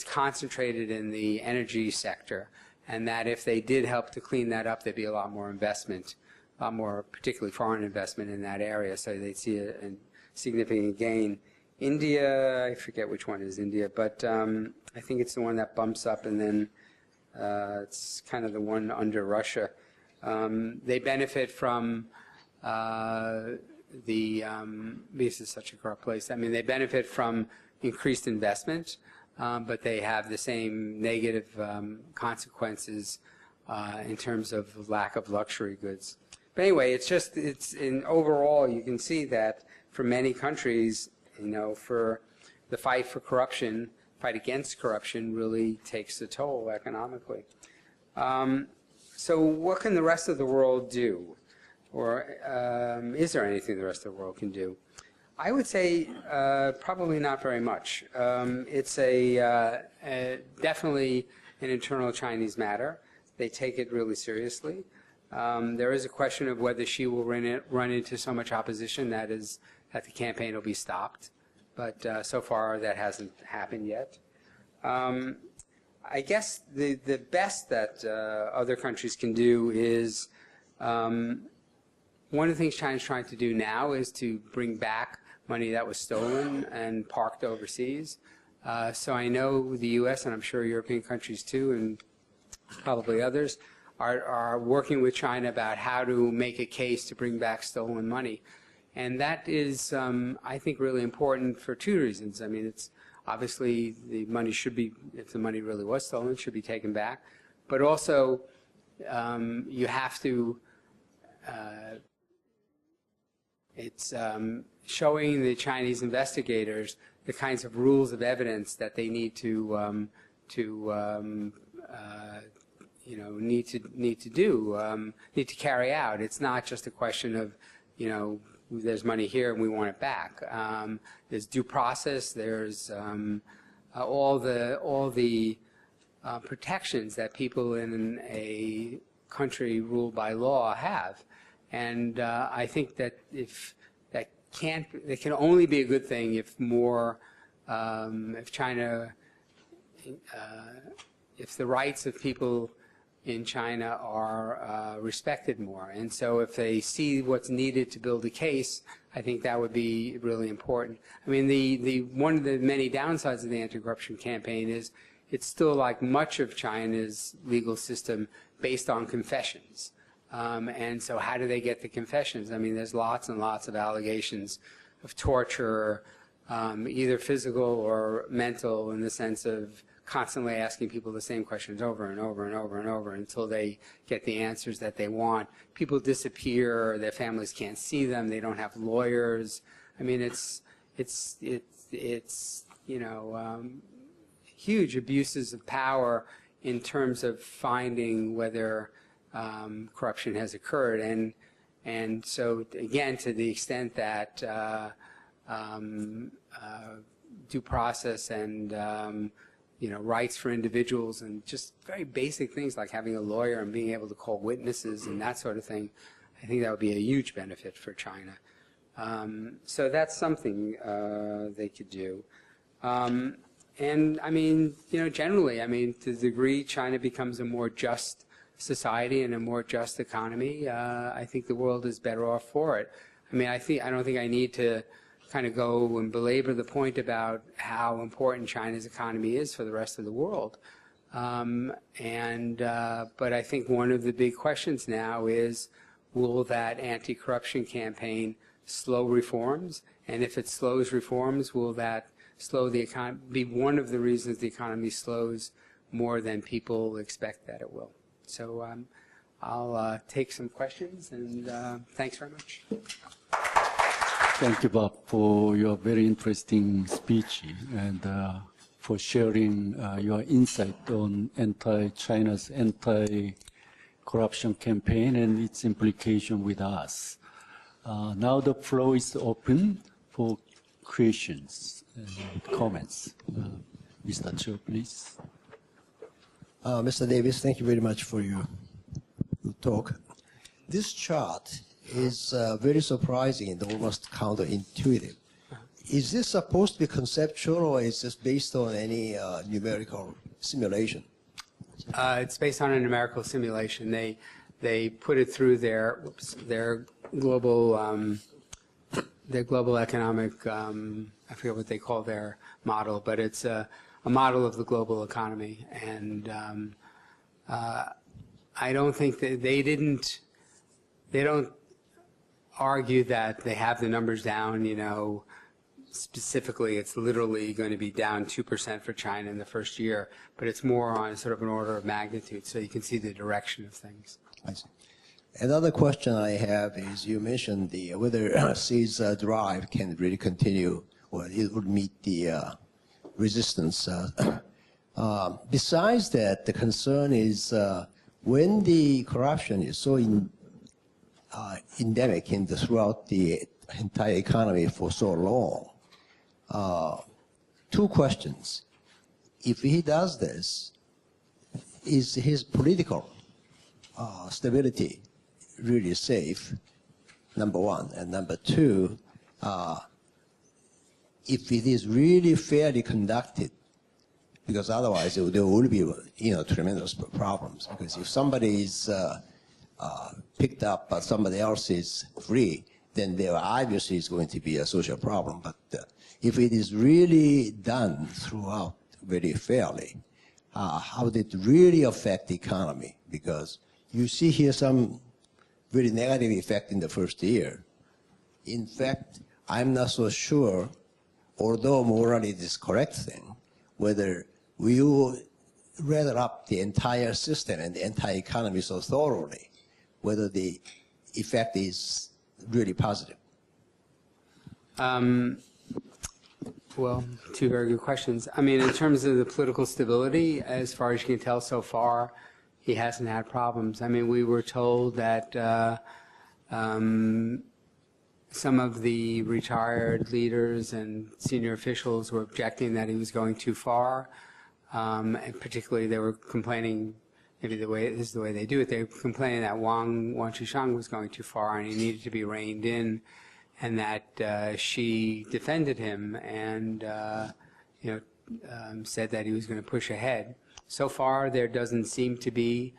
concentrated in the energy sector, and that if they did help to clean that up, there'd be a lot more investment, a lot more, particularly foreign investment in that area, so they'd see a significant gain. India, I forget which one is India, but I think it's the one that bumps up, and then it's kind of the one under Russia. They benefit from this is such a corrupt place. I mean, they benefit from increased investment, but they have the same negative consequences in terms of lack of luxury goods. But anyway, it's in overall, you can see that for many countries, for the fight against corruption really takes a toll economically. So what can the rest of the world do? Or is there anything the rest of the world can do? I would say probably not very much. It's definitely an internal Chinese matter. They take it really seriously. There is a question of whether she will run into so much opposition that the campaign will be stopped. But so far that hasn't happened yet. I guess the best that other countries can do is, one of the things China's trying to do now is to bring back money that was stolen and parked overseas. So I know the U.S., and I'm sure European countries too, and probably others, are working with China about how to make a case to bring back stolen money. And that is, I think, really important for two reasons. I mean, it's obviously the money should be, if the money really was stolen, should be taken back. But also, you have to, it's showing the Chinese investigators the kinds of rules of evidence that they need to carry out. It's not just a question of, there's money here and we want it back. There's due process. There's all the protections that people in a country ruled by law have, and I think that it can only be a good thing if more, if China, if the rights of people in China are respected more. And so if they see what's needed to build a case, I think that would be really important. I mean, one of the many downsides of the anti-corruption campaign is it's still, like much of China's legal system, based on confessions. And so how do they get the confessions? I mean, there's lots and lots of allegations of torture, either physical or mental, in the sense of constantly asking people the same questions over and over and over and over until they get the answers that they want. People disappear, their families can't see them, they don't have lawyers. I mean, it's huge abuses of power in terms of finding whether corruption has occurred. And so, again, to the extent that due process and rights for individuals and just very basic things like having a lawyer and being able to call witnesses and that sort of thing, I think that would be a huge benefit for China. So that's something they could do. And I mean, generally, I mean, to the degree China becomes a more just society and a more just economy, I think the world is better off for it. I mean, I don't think I need to kind of go and belabor the point about how important China's economy is for the rest of the world. But I think one of the big questions now is, will that anti-corruption campaign slow reforms? And if it slows reforms, will that slow the economy, be one of the reasons the economy slows more than people expect that it will? So I'll take some questions, and thanks very much. Thank you, Bob, for your very interesting speech and for sharing your insight on China's anti-corruption campaign and its implication with us. Now the floor is open for questions and comments. Mr. Cho, please. Mr. Davis, thank you very much for your talk. This chart is very surprising and almost counterintuitive. Is this supposed to be conceptual, or is this based on any numerical simulation? It's based on a numerical simulation. They put it through their global economic, I forget what they call their model, but it's a model of the global economy. And I don't think that they don't argue that they have the numbers down, you know, specifically it's literally going to be down 2% for China in the first year, but it's more on sort of an order of magnitude, so you can see the direction of things. I see. Another question I have is, you mentioned whether Xi's drive can really continue, or it would meet the resistance. Besides that, the concern is when the corruption is so endemic throughout the entire economy for so long. Two questions. If he does this, is his political stability really safe, number one? And number two, if it is really fairly conducted, because otherwise there will be, you know, tremendous problems. Because if somebody is picked up but somebody else is free, then there obviously is going to be a social problem. But if it is really done throughout very fairly, how did it really affect the economy? Because you see here some very negative effect in the first year. In fact, I'm not so sure, although morally it is correct thing, whether we will rather up the entire system and the entire economy so thoroughly, whether the effect is really positive. Well, two very good questions. I mean, in terms of the political stability, as far as you can tell so far, he hasn't had problems. I mean, we were told that some of the retired leaders and senior officials were objecting that he was going too far, and particularly they were complaining, maybe this is the way they do it, they were complaining that Wang Qishan was going too far and he needed to be reined in, and that she defended him and said that he was going to push ahead. So far, there doesn't seem to be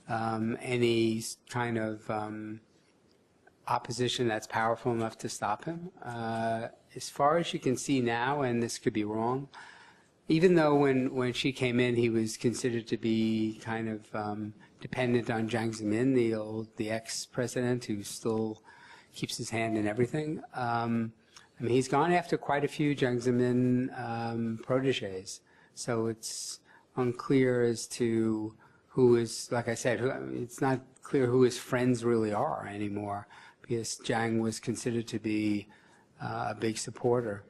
any kind of opposition that's powerful enough to stop him. As far as you can see now, and this could be wrong, even though when she came in, he was considered to be kind of dependent on Jiang Zemin, the ex-president who still keeps his hand in everything. I mean, he's gone after quite a few Jiang Zemin proteges, so it's unclear as to who is, like I said, it's not clear who his friends really are anymore, because Jiang was considered to be a big supporter.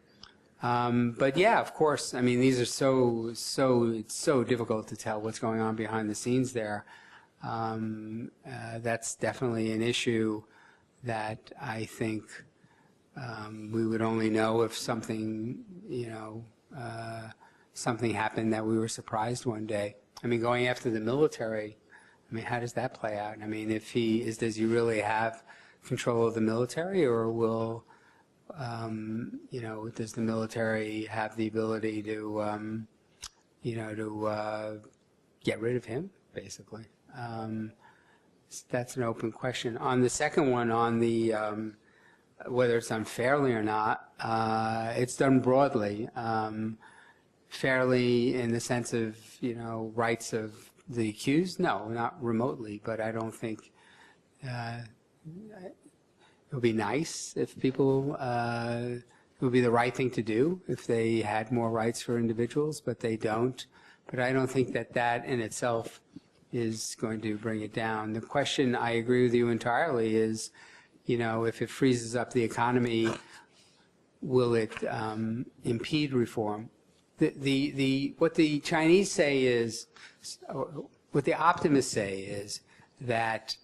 But yeah, of course, I mean, these are it's so difficult to tell what's going on behind the scenes there. That's definitely an issue that I think we would only know if something, something happened that we were surprised one day. I mean, going after the military, I mean, how does that play out? I mean, does he really have control of the military, or will, does the military have the ability to, get rid of him, basically? That's an open question. On the second one, on the whether it's done fairly or not, it's done broadly. Fairly in the sense of, rights of the accused? No, not remotely, but I don't think it would be nice if people, it would be the right thing to do if they had more rights for individuals, but they don't. But I don't think that in itself is going to bring it down. The question, I agree with you entirely, is, if it freezes up the economy, will it impede reform? What the Chinese say is, what the optimists say is that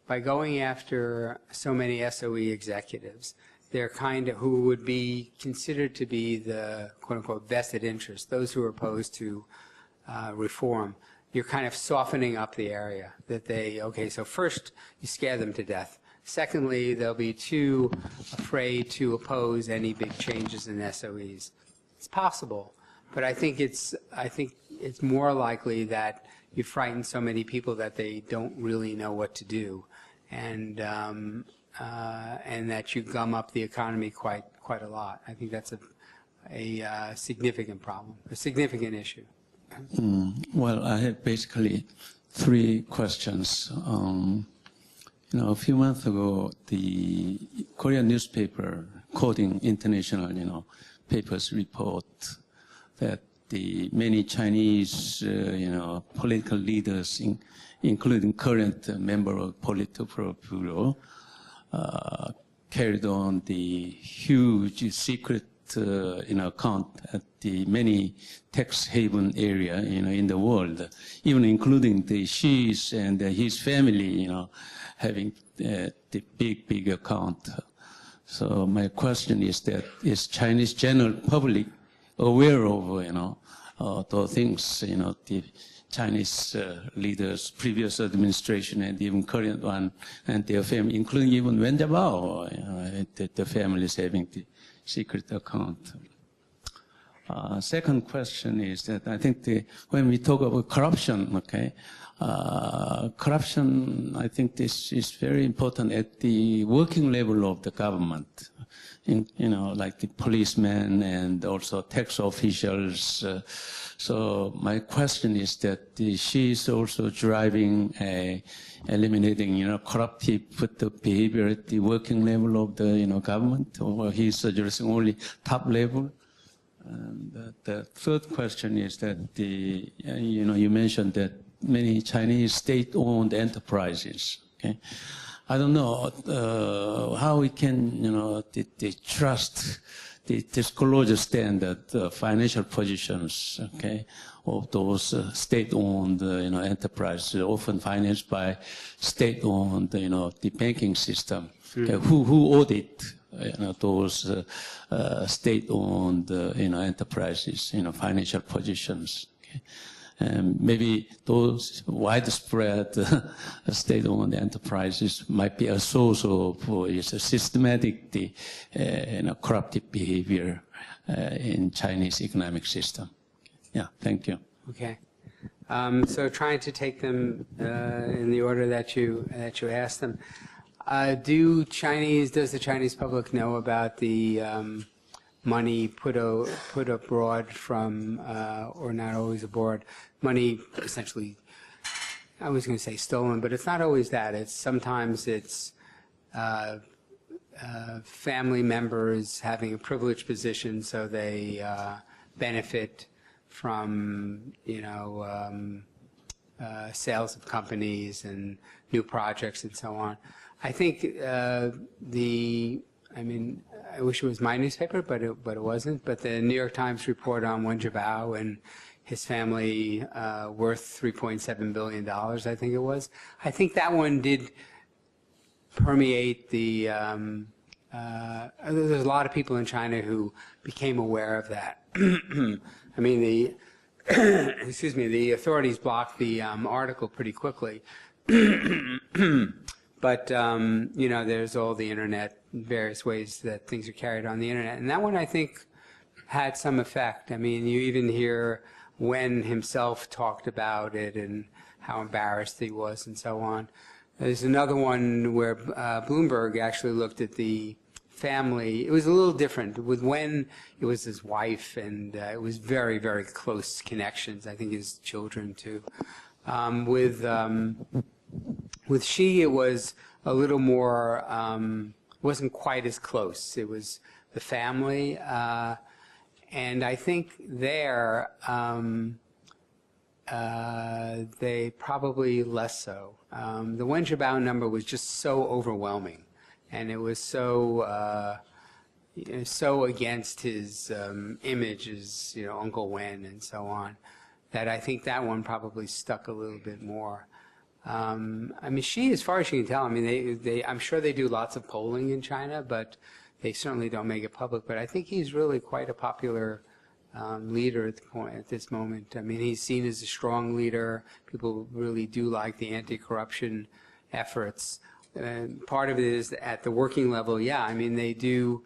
by going after so many SOE executives, they're who would be considered to be the quote-unquote vested interest, those who are opposed to reform. You're kind of softening up the area that so first you scare them to death. Secondly, they'll be too afraid to oppose any big changes in SOEs. It's possible, but I think it's more likely that you frighten so many people that they don't really know what to do, and that you gum up the economy quite a lot. I think that's a significant problem, a significant issue. Well, I have basically three questions. A few months ago, the Korean newspaper, quoting international, papers report that the many Chinese, political leaders, including current member of Politburo Bureau, carried on the huge secret account at the many tax haven area, in the world, even including the Xi's and his family, having the big account. So my question is that, is Chinese general public aware of, the things, the Chinese leaders, previous administration, and even current one, and their family, including even Wen Jiabao, the family is having the secret account. Second question is that I think when we talk about corruption, corruption, I think this is very important at the working level of the government, like the policemen and also tax officials. So my question is that she is also driving eliminating, corruptive behavior at the working level of the, government, or he's addressing only top level. And the third question is that you mentioned that many Chinese state-owned enterprises. Okay, I don't know how we can, the trust the disclosure standard, financial positions, of those state-owned, enterprises, often financed by state-owned, the banking system. Okay, who audit, those state-owned, enterprises, financial positions. Okay? And maybe those widespread state-owned enterprises might be a source of systematic, corruptive behavior in Chinese economic system. Yeah, thank you. Okay. So trying to take them in the order that you asked them. Does the Chinese public know about the money put abroad from, or not always abroad, money essentially, I was going to say stolen, but it's not always that. Sometimes it's family members having a privileged position, so they benefit from, sales of companies and new projects and so on. I think I wish it was my newspaper, but it wasn't. But the New York Times report on Wen Jiabao and his family worth $3.7 billion, I think it was. I think that one did permeate the. There's a lot of people in China who became aware of that. I mean, the authorities blocked the article pretty quickly. But, there's all the internet, various ways that things are carried on the internet. And that one, I think, had some effect. I mean, you even hear Wen himself talked about it and how embarrassed he was and so on. There's another one where Bloomberg actually looked at the family. It was a little different. With Wen, it was his wife, and it was very, very close connections. I think his children, too. With Xi, it was a little more, wasn't quite as close. It was the family, and I think there, they probably less so. The Wen Jiabao number was just so overwhelming, and it was so against his image as, Uncle Wen and so on, that I think that one probably stuck a little bit more. Xi, as far as you can tell, I'm sure they do lots of polling in China, but they certainly don't make it public. But I think he's really quite a popular leader at this moment. He's seen as a strong leader. People really do like the anti-corruption efforts. part of it is at the working level. Yeah, I mean, they do,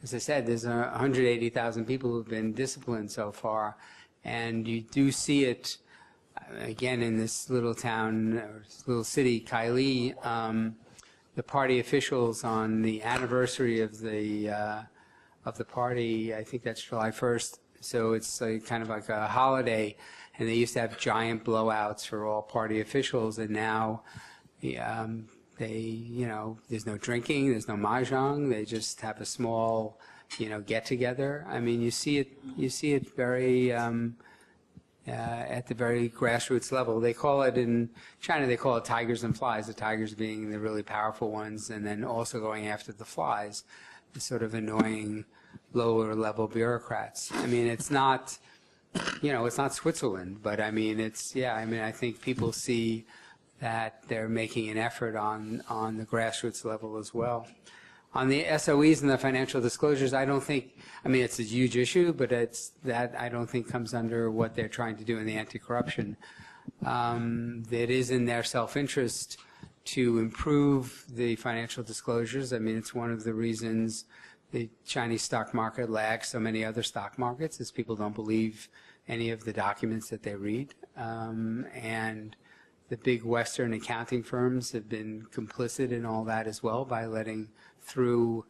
as I said, there's 180,000 people who've been disciplined so far, and you do see it again in this little town or little city, Kaili. The party officials on the anniversary of the party, I think that's July 1st. So it's kind of like a holiday, and they used to have giant blowouts for all party officials, and now there's no drinking, there's no mahjong. They just have a small, get together. I mean, you see it very at the very grassroots level. They call it in China, they call it tigers and flies. The tigers being the really powerful ones, and then also going after the flies, the sort of annoying lower level bureaucrats. I mean, it's not, it's not Switzerland, but I mean, I think people see that they're making an effort on the grassroots level as well. On the SOEs and the financial disclosures, I don't think, it's a huge issue, but that I don't think comes under what they're trying to do in the anti-corruption. It is in their self-interest to improve the financial disclosures. I mean, it's one of the reasons the Chinese stock market lags so many other stock markets, is people don't believe any of the documents that they read. And the big Western accounting firms have been complicit in all that as well by letting through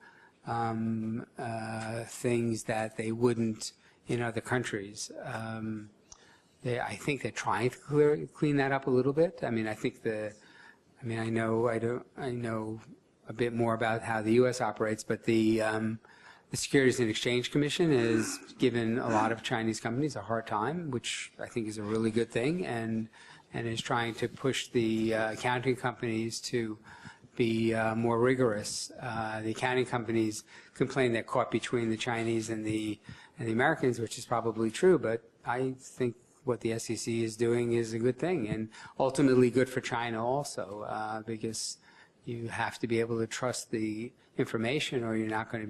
things that they wouldn't in other countries. I think they're trying to clean that up a little bit. I know a bit more about how the U.S. operates, but the Securities and Exchange Commission has given a lot of Chinese companies a hard time, which I think is a really good thing, and is trying to push the accounting companies to be more rigorous. The accounting companies complain they're caught between the Chinese and the Americans, which is probably true, but I think what the SEC is doing is a good thing, and ultimately good for China also, because you have to be able to trust the information, or you're not going to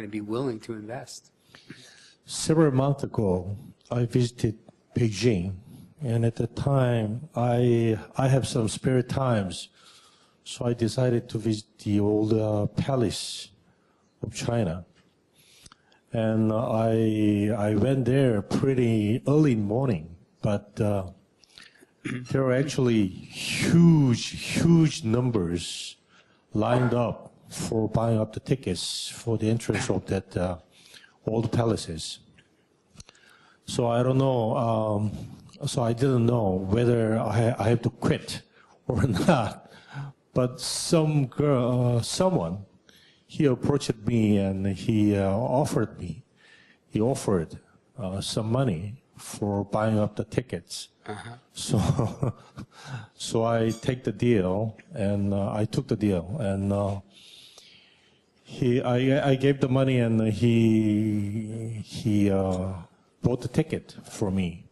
be willing to invest. Several months ago, I visited Beijing, and at the time, I have some spare times, so I decided to visit the old palace of China. And I went there pretty early in the morning, but there were actually huge numbers lined up for buying up the tickets for the entrance of that old palaces. So I don't know, so I didn't know whether I have to quit or not. But someone, he approached me and he offered some money for buying up the tickets. So I take the deal, and I took the deal, and I gave the money, and he bought the ticket for me.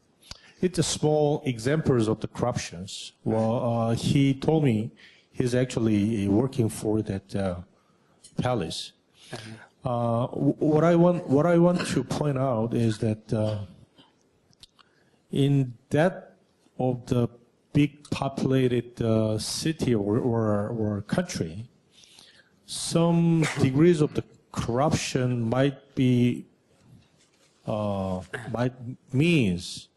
It's a small examples of the corruptions. Well, he told me he's actually working for that palace. What I want to point out is that in that of the big populated city or country, some degrees of the corruption might means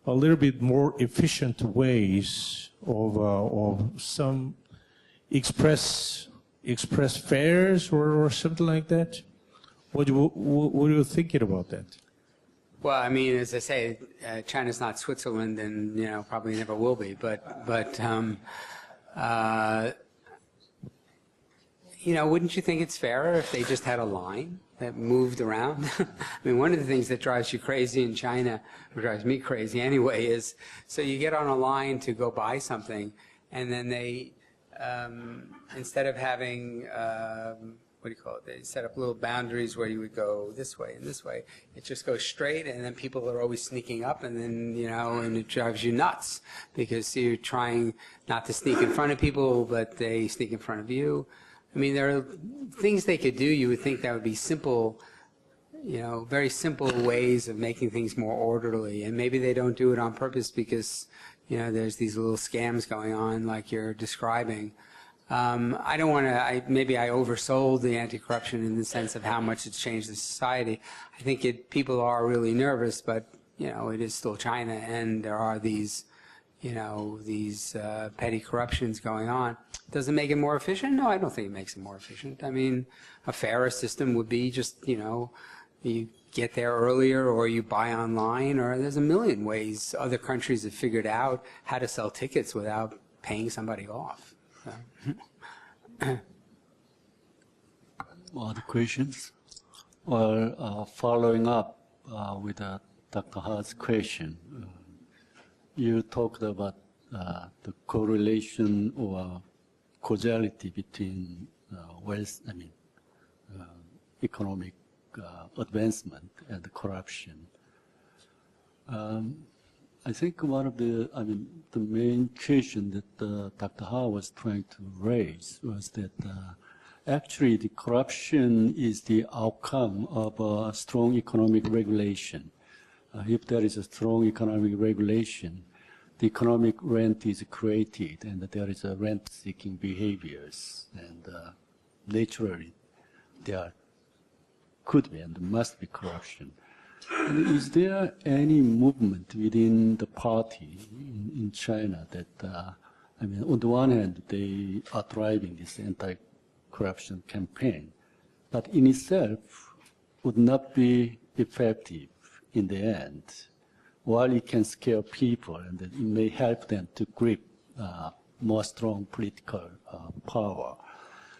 a little bit more efficient ways of some express fares or something like that. What are you thinking about that? Well, I mean, as I say, China's not Switzerland, and probably never will be. But wouldn't you think it's fairer if they just had a line that moved around? I mean, one of the things that drives you crazy in China, or drives me crazy anyway, is so you get on a line to go buy something, and then they, instead of having they set up little boundaries where you would go this way and this way. It just goes straight, and then people are always sneaking up, and then, and it drives you nuts because you're trying not to sneak in front of people, but they sneak in front of you. I mean, there are things they could do. You would think that would be simple, very simple ways of making things more orderly, and maybe they don't do it on purpose because, there's these little scams going on like you're describing. I don't want to, maybe I oversold the anti-corruption in the sense of how much it's changed the society. I think people are really nervous, but, it is still China, and there are these, these petty corruptions going on. Does it make it more efficient? No, I don't think it makes it more efficient. I mean, a fairer system would be just, you get there earlier, or you buy online, or there's a million ways other countries have figured out how to sell tickets without paying somebody off. So. Other questions? Well, following up with Dr. Hart's question, you talked about the correlation or causality between economic advancement and corruption. I think one of the main question that Dr. Hart was trying to raise was that actually the corruption is the outcome of a strong economic regulation. If there is a strong economic regulation, the economic rent is created, and there is a rent-seeking behaviors, and naturally there could be and must be corruption. And is there any movement within the party in China that, on the one hand, they are driving this anti-corruption campaign, but in itself would not be effective in the end? While it can scare people and it may help them to grip more strong political power.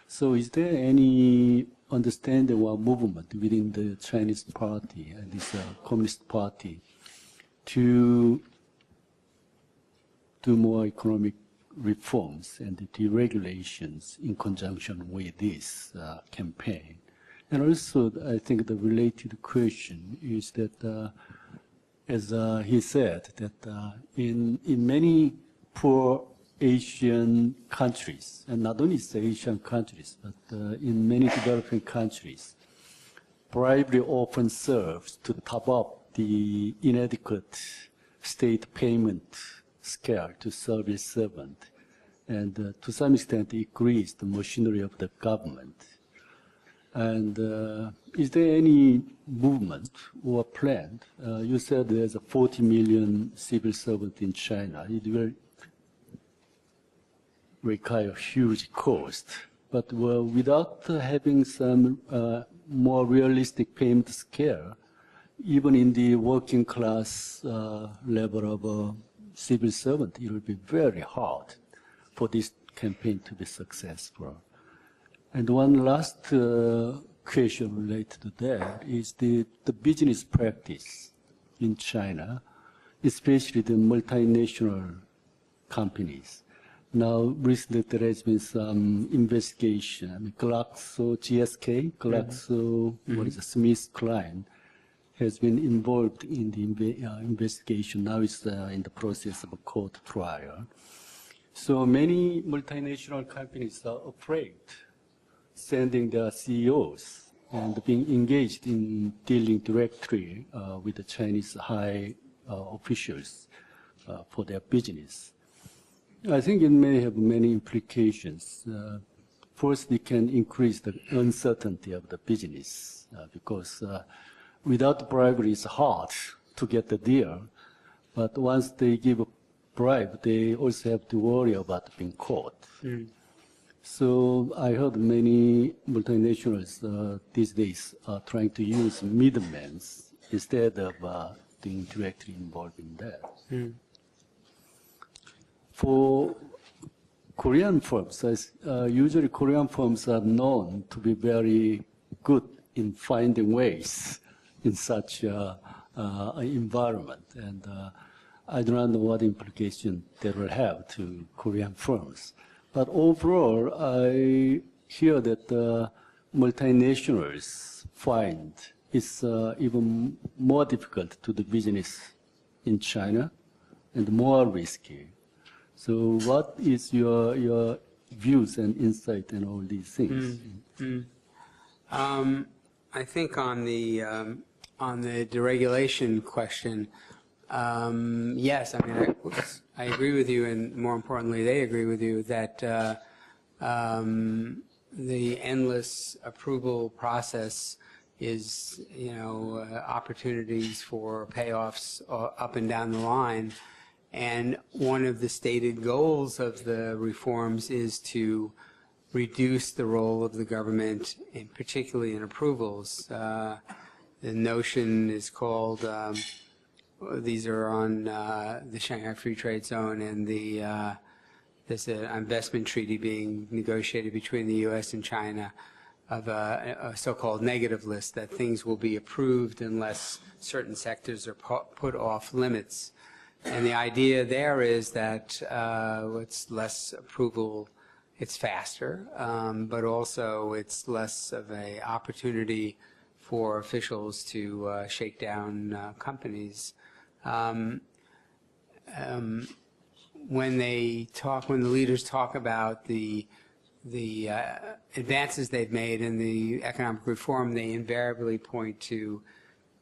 So is there any understanding or movement within the Chinese party and this Communist Party to do more economic reforms and deregulations in conjunction with this campaign? And also, I think the related question is that, as he said, that in many poor Asian countries, and not only Asian countries, but in many developing countries, bribery often serves to top up the inadequate state payment scale to civil servant, and to some extent it greases the machinery of the government. And is there any movement or plan? You said there's a 40 million civil servant in China. It will require huge cost. But without having some more realistic payment scale, even in the working class level of civil servant, it will be very hard for this campaign to be successful. And one last question related to that is the business practice in China, especially the multinational companies. Now, recently there has been some investigation. GSK, SmithKline, has been involved in the investigation. Now it's in the process of a court trial. So many multinational companies are afraid sending their CEOs and being engaged in dealing directly with the Chinese high officials for their business. I think it may have many implications. First, it can increase the uncertainty of the business because without bribery, it's hard to get the deal. But once they give a bribe, they also have to worry about being caught. Mm. So I heard many multinationals these days are trying to use middlemen instead of being directly involved in that. Mm. For Korean firms, usually Korean firms are known to be very good in finding ways in such an environment. And I do not know what implication that will have to Korean firms. But overall, I hear that multinationals find it's even more difficult to do business in China and more risky. So what is your views and insight and all these things? I think on the deregulation question, yes, I mean, I agree with you, and more importantly, they agree with you that the endless approval process is, opportunities for payoffs up and down the line. And one of the stated goals of the reforms is to reduce the role of the government, and particularly in approvals. The notion is called, these are on the Shanghai Free Trade Zone, and there's an investment treaty being negotiated between the U.S. and China of a so-called negative list, that things will be approved unless certain sectors are put off limits. And the idea there is that it's less approval, it's faster, but also it's less of an opportunity for officials to shake down companies. When the leaders talk about the advances they've made in the economic reform, they invariably point to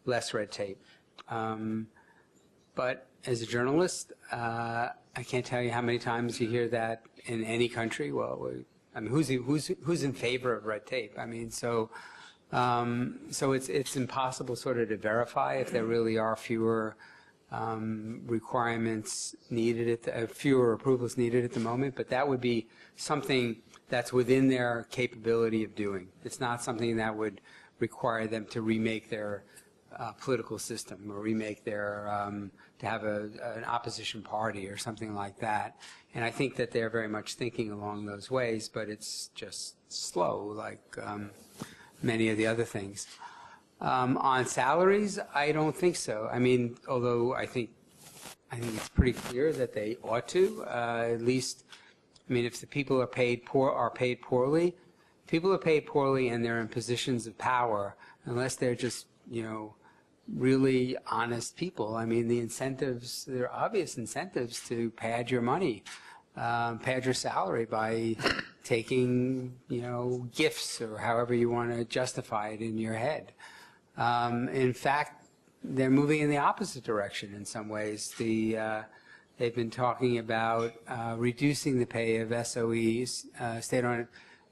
less red tape. But as a journalist, I can't tell you how many times you hear that in any country. Well, I mean, who's in favor of red tape? I mean, so it's impossible sort of to verify if there really are fewer requirements needed, fewer approvals needed at the moment. But that would be something that's within their capability of doing. It's not something that would require them to remake their political system, or remake their to have an opposition party or something like that. And I think that they're very much thinking along those ways, but it's just slow, like many of the other things. On salaries, I don't think so. I mean, although I think it's pretty clear that they ought to, at least. I mean, if the people are paid poorly, people are paid poorly and they're in positions of power, unless they're just, really honest people. I mean, the incentives, there are obvious incentives to pad your money, pad your salary by taking, gifts, or however you want to justify it in your head. In fact, they're moving in the opposite direction in some ways. They've been talking about reducing the pay of SOEs,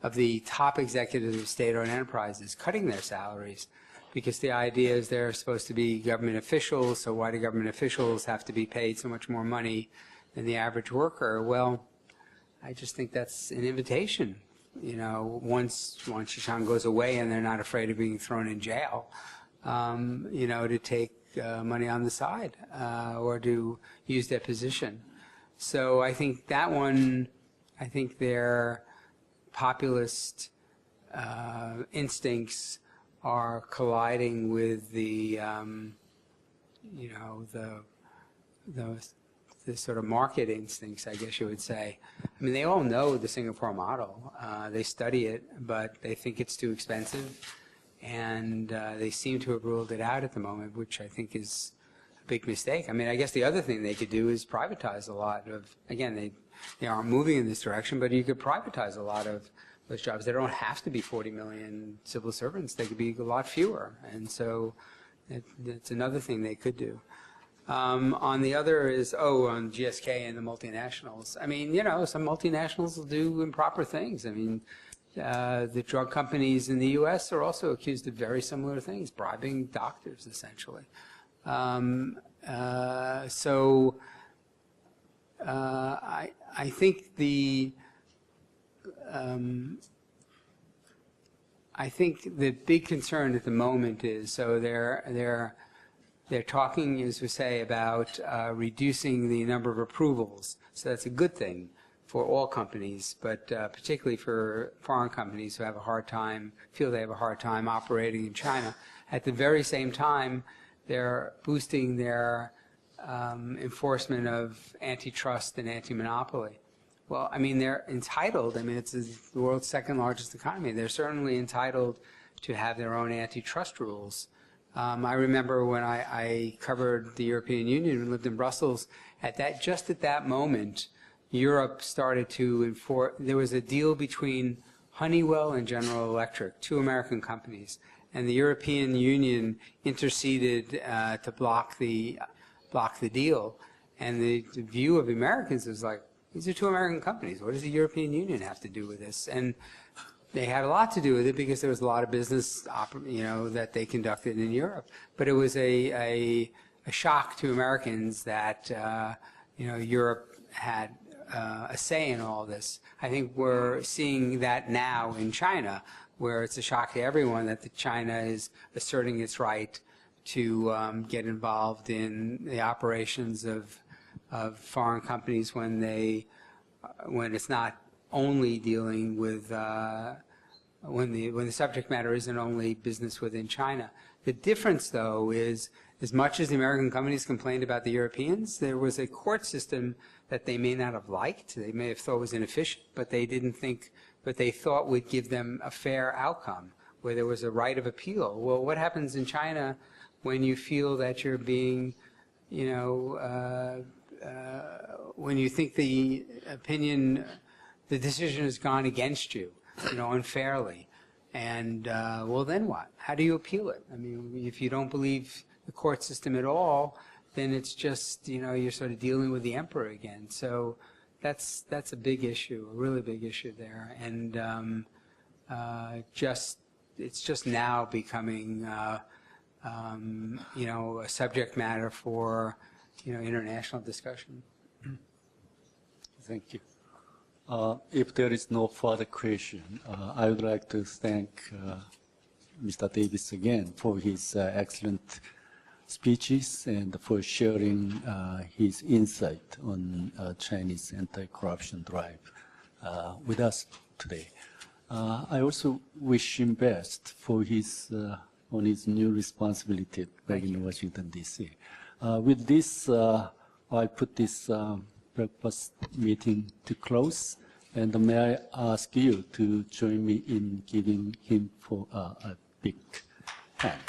of the top executives of state-owned enterprises, cutting their salaries, because the idea is they're supposed to be government officials, so why do government officials have to be paid so much more money than the average worker? Well, I just think that's an invitation. Once Wang Qishan goes away and they're not afraid of being thrown in jail, to take money on the side or to use their position. So I think that one, their populist instincts are colliding with the sort of market instincts, I guess you would say. I mean, they all know the Singapore model. They study it, but they think it's too expensive. And they seem to have ruled it out at the moment, which I think is a big mistake. I mean, I guess the other thing they could do is privatize a lot of, again, they aren't moving in this direction, but you could privatize a lot of those jobs. There don't have to be 40 million civil servants. They could be a lot fewer. And so that's another thing they could do. On the other is, on GSK and the multinationals. I mean, some multinationals will do improper things. I mean, the drug companies in the U.S. are also accused of very similar things, bribing doctors, essentially. I think the big concern at the moment is, so they're talking, as we say, about reducing the number of approvals. So that's a good thing for all companies, but particularly for foreign companies who have a hard time, feel they have a hard time operating in China. At the very same time, they're boosting their enforcement of antitrust and anti-monopoly. Well, I mean, they're entitled. I mean, it's the world's second largest economy. They're certainly entitled to have their own antitrust rules. I remember when I covered the European Union and lived in Brussels, just at that moment, Europe started to enforce. There was a deal between Honeywell and General Electric, two American companies, and the European Union interceded to block the deal. And the view of Americans was like, These are two American companies. What does the European Union have to do with this? And they had a lot to do with it because there was a lot of business, that they conducted in Europe. But it was a shock to Americans that, Europe had a say in all this. I think we're seeing that now in China, where it's a shock to everyone that China is asserting its right to get involved in the operations of foreign companies when it's not only dealing with when the subject matter isn't only business within China. The difference, though, is as much as the American companies complained about the Europeans, there was a court system that they may not have liked, they may have thought was inefficient, but they thought would give them a fair outcome, where there was a right of appeal. Well, what happens in China when you feel that you're being, when you think the decision has gone against you, unfairly? And, well, then what? How do you appeal it? I mean, if you don't believe the court system at all, then it's just, you're sort of dealing with the emperor again. So that's a big issue, a really big issue there. And it's just now becoming, a subject matter for, international discussion. Thank you. If there is no further question, I would like to thank Mr. Davis again for his excellent speeches and for sharing his insight on Chinese anti-corruption drive with us today. I also wish him best for his on his new responsibility back in Washington, D.C. With this, I'll put this breakfast meeting to close, and may I ask you to join me in giving him for a big hand.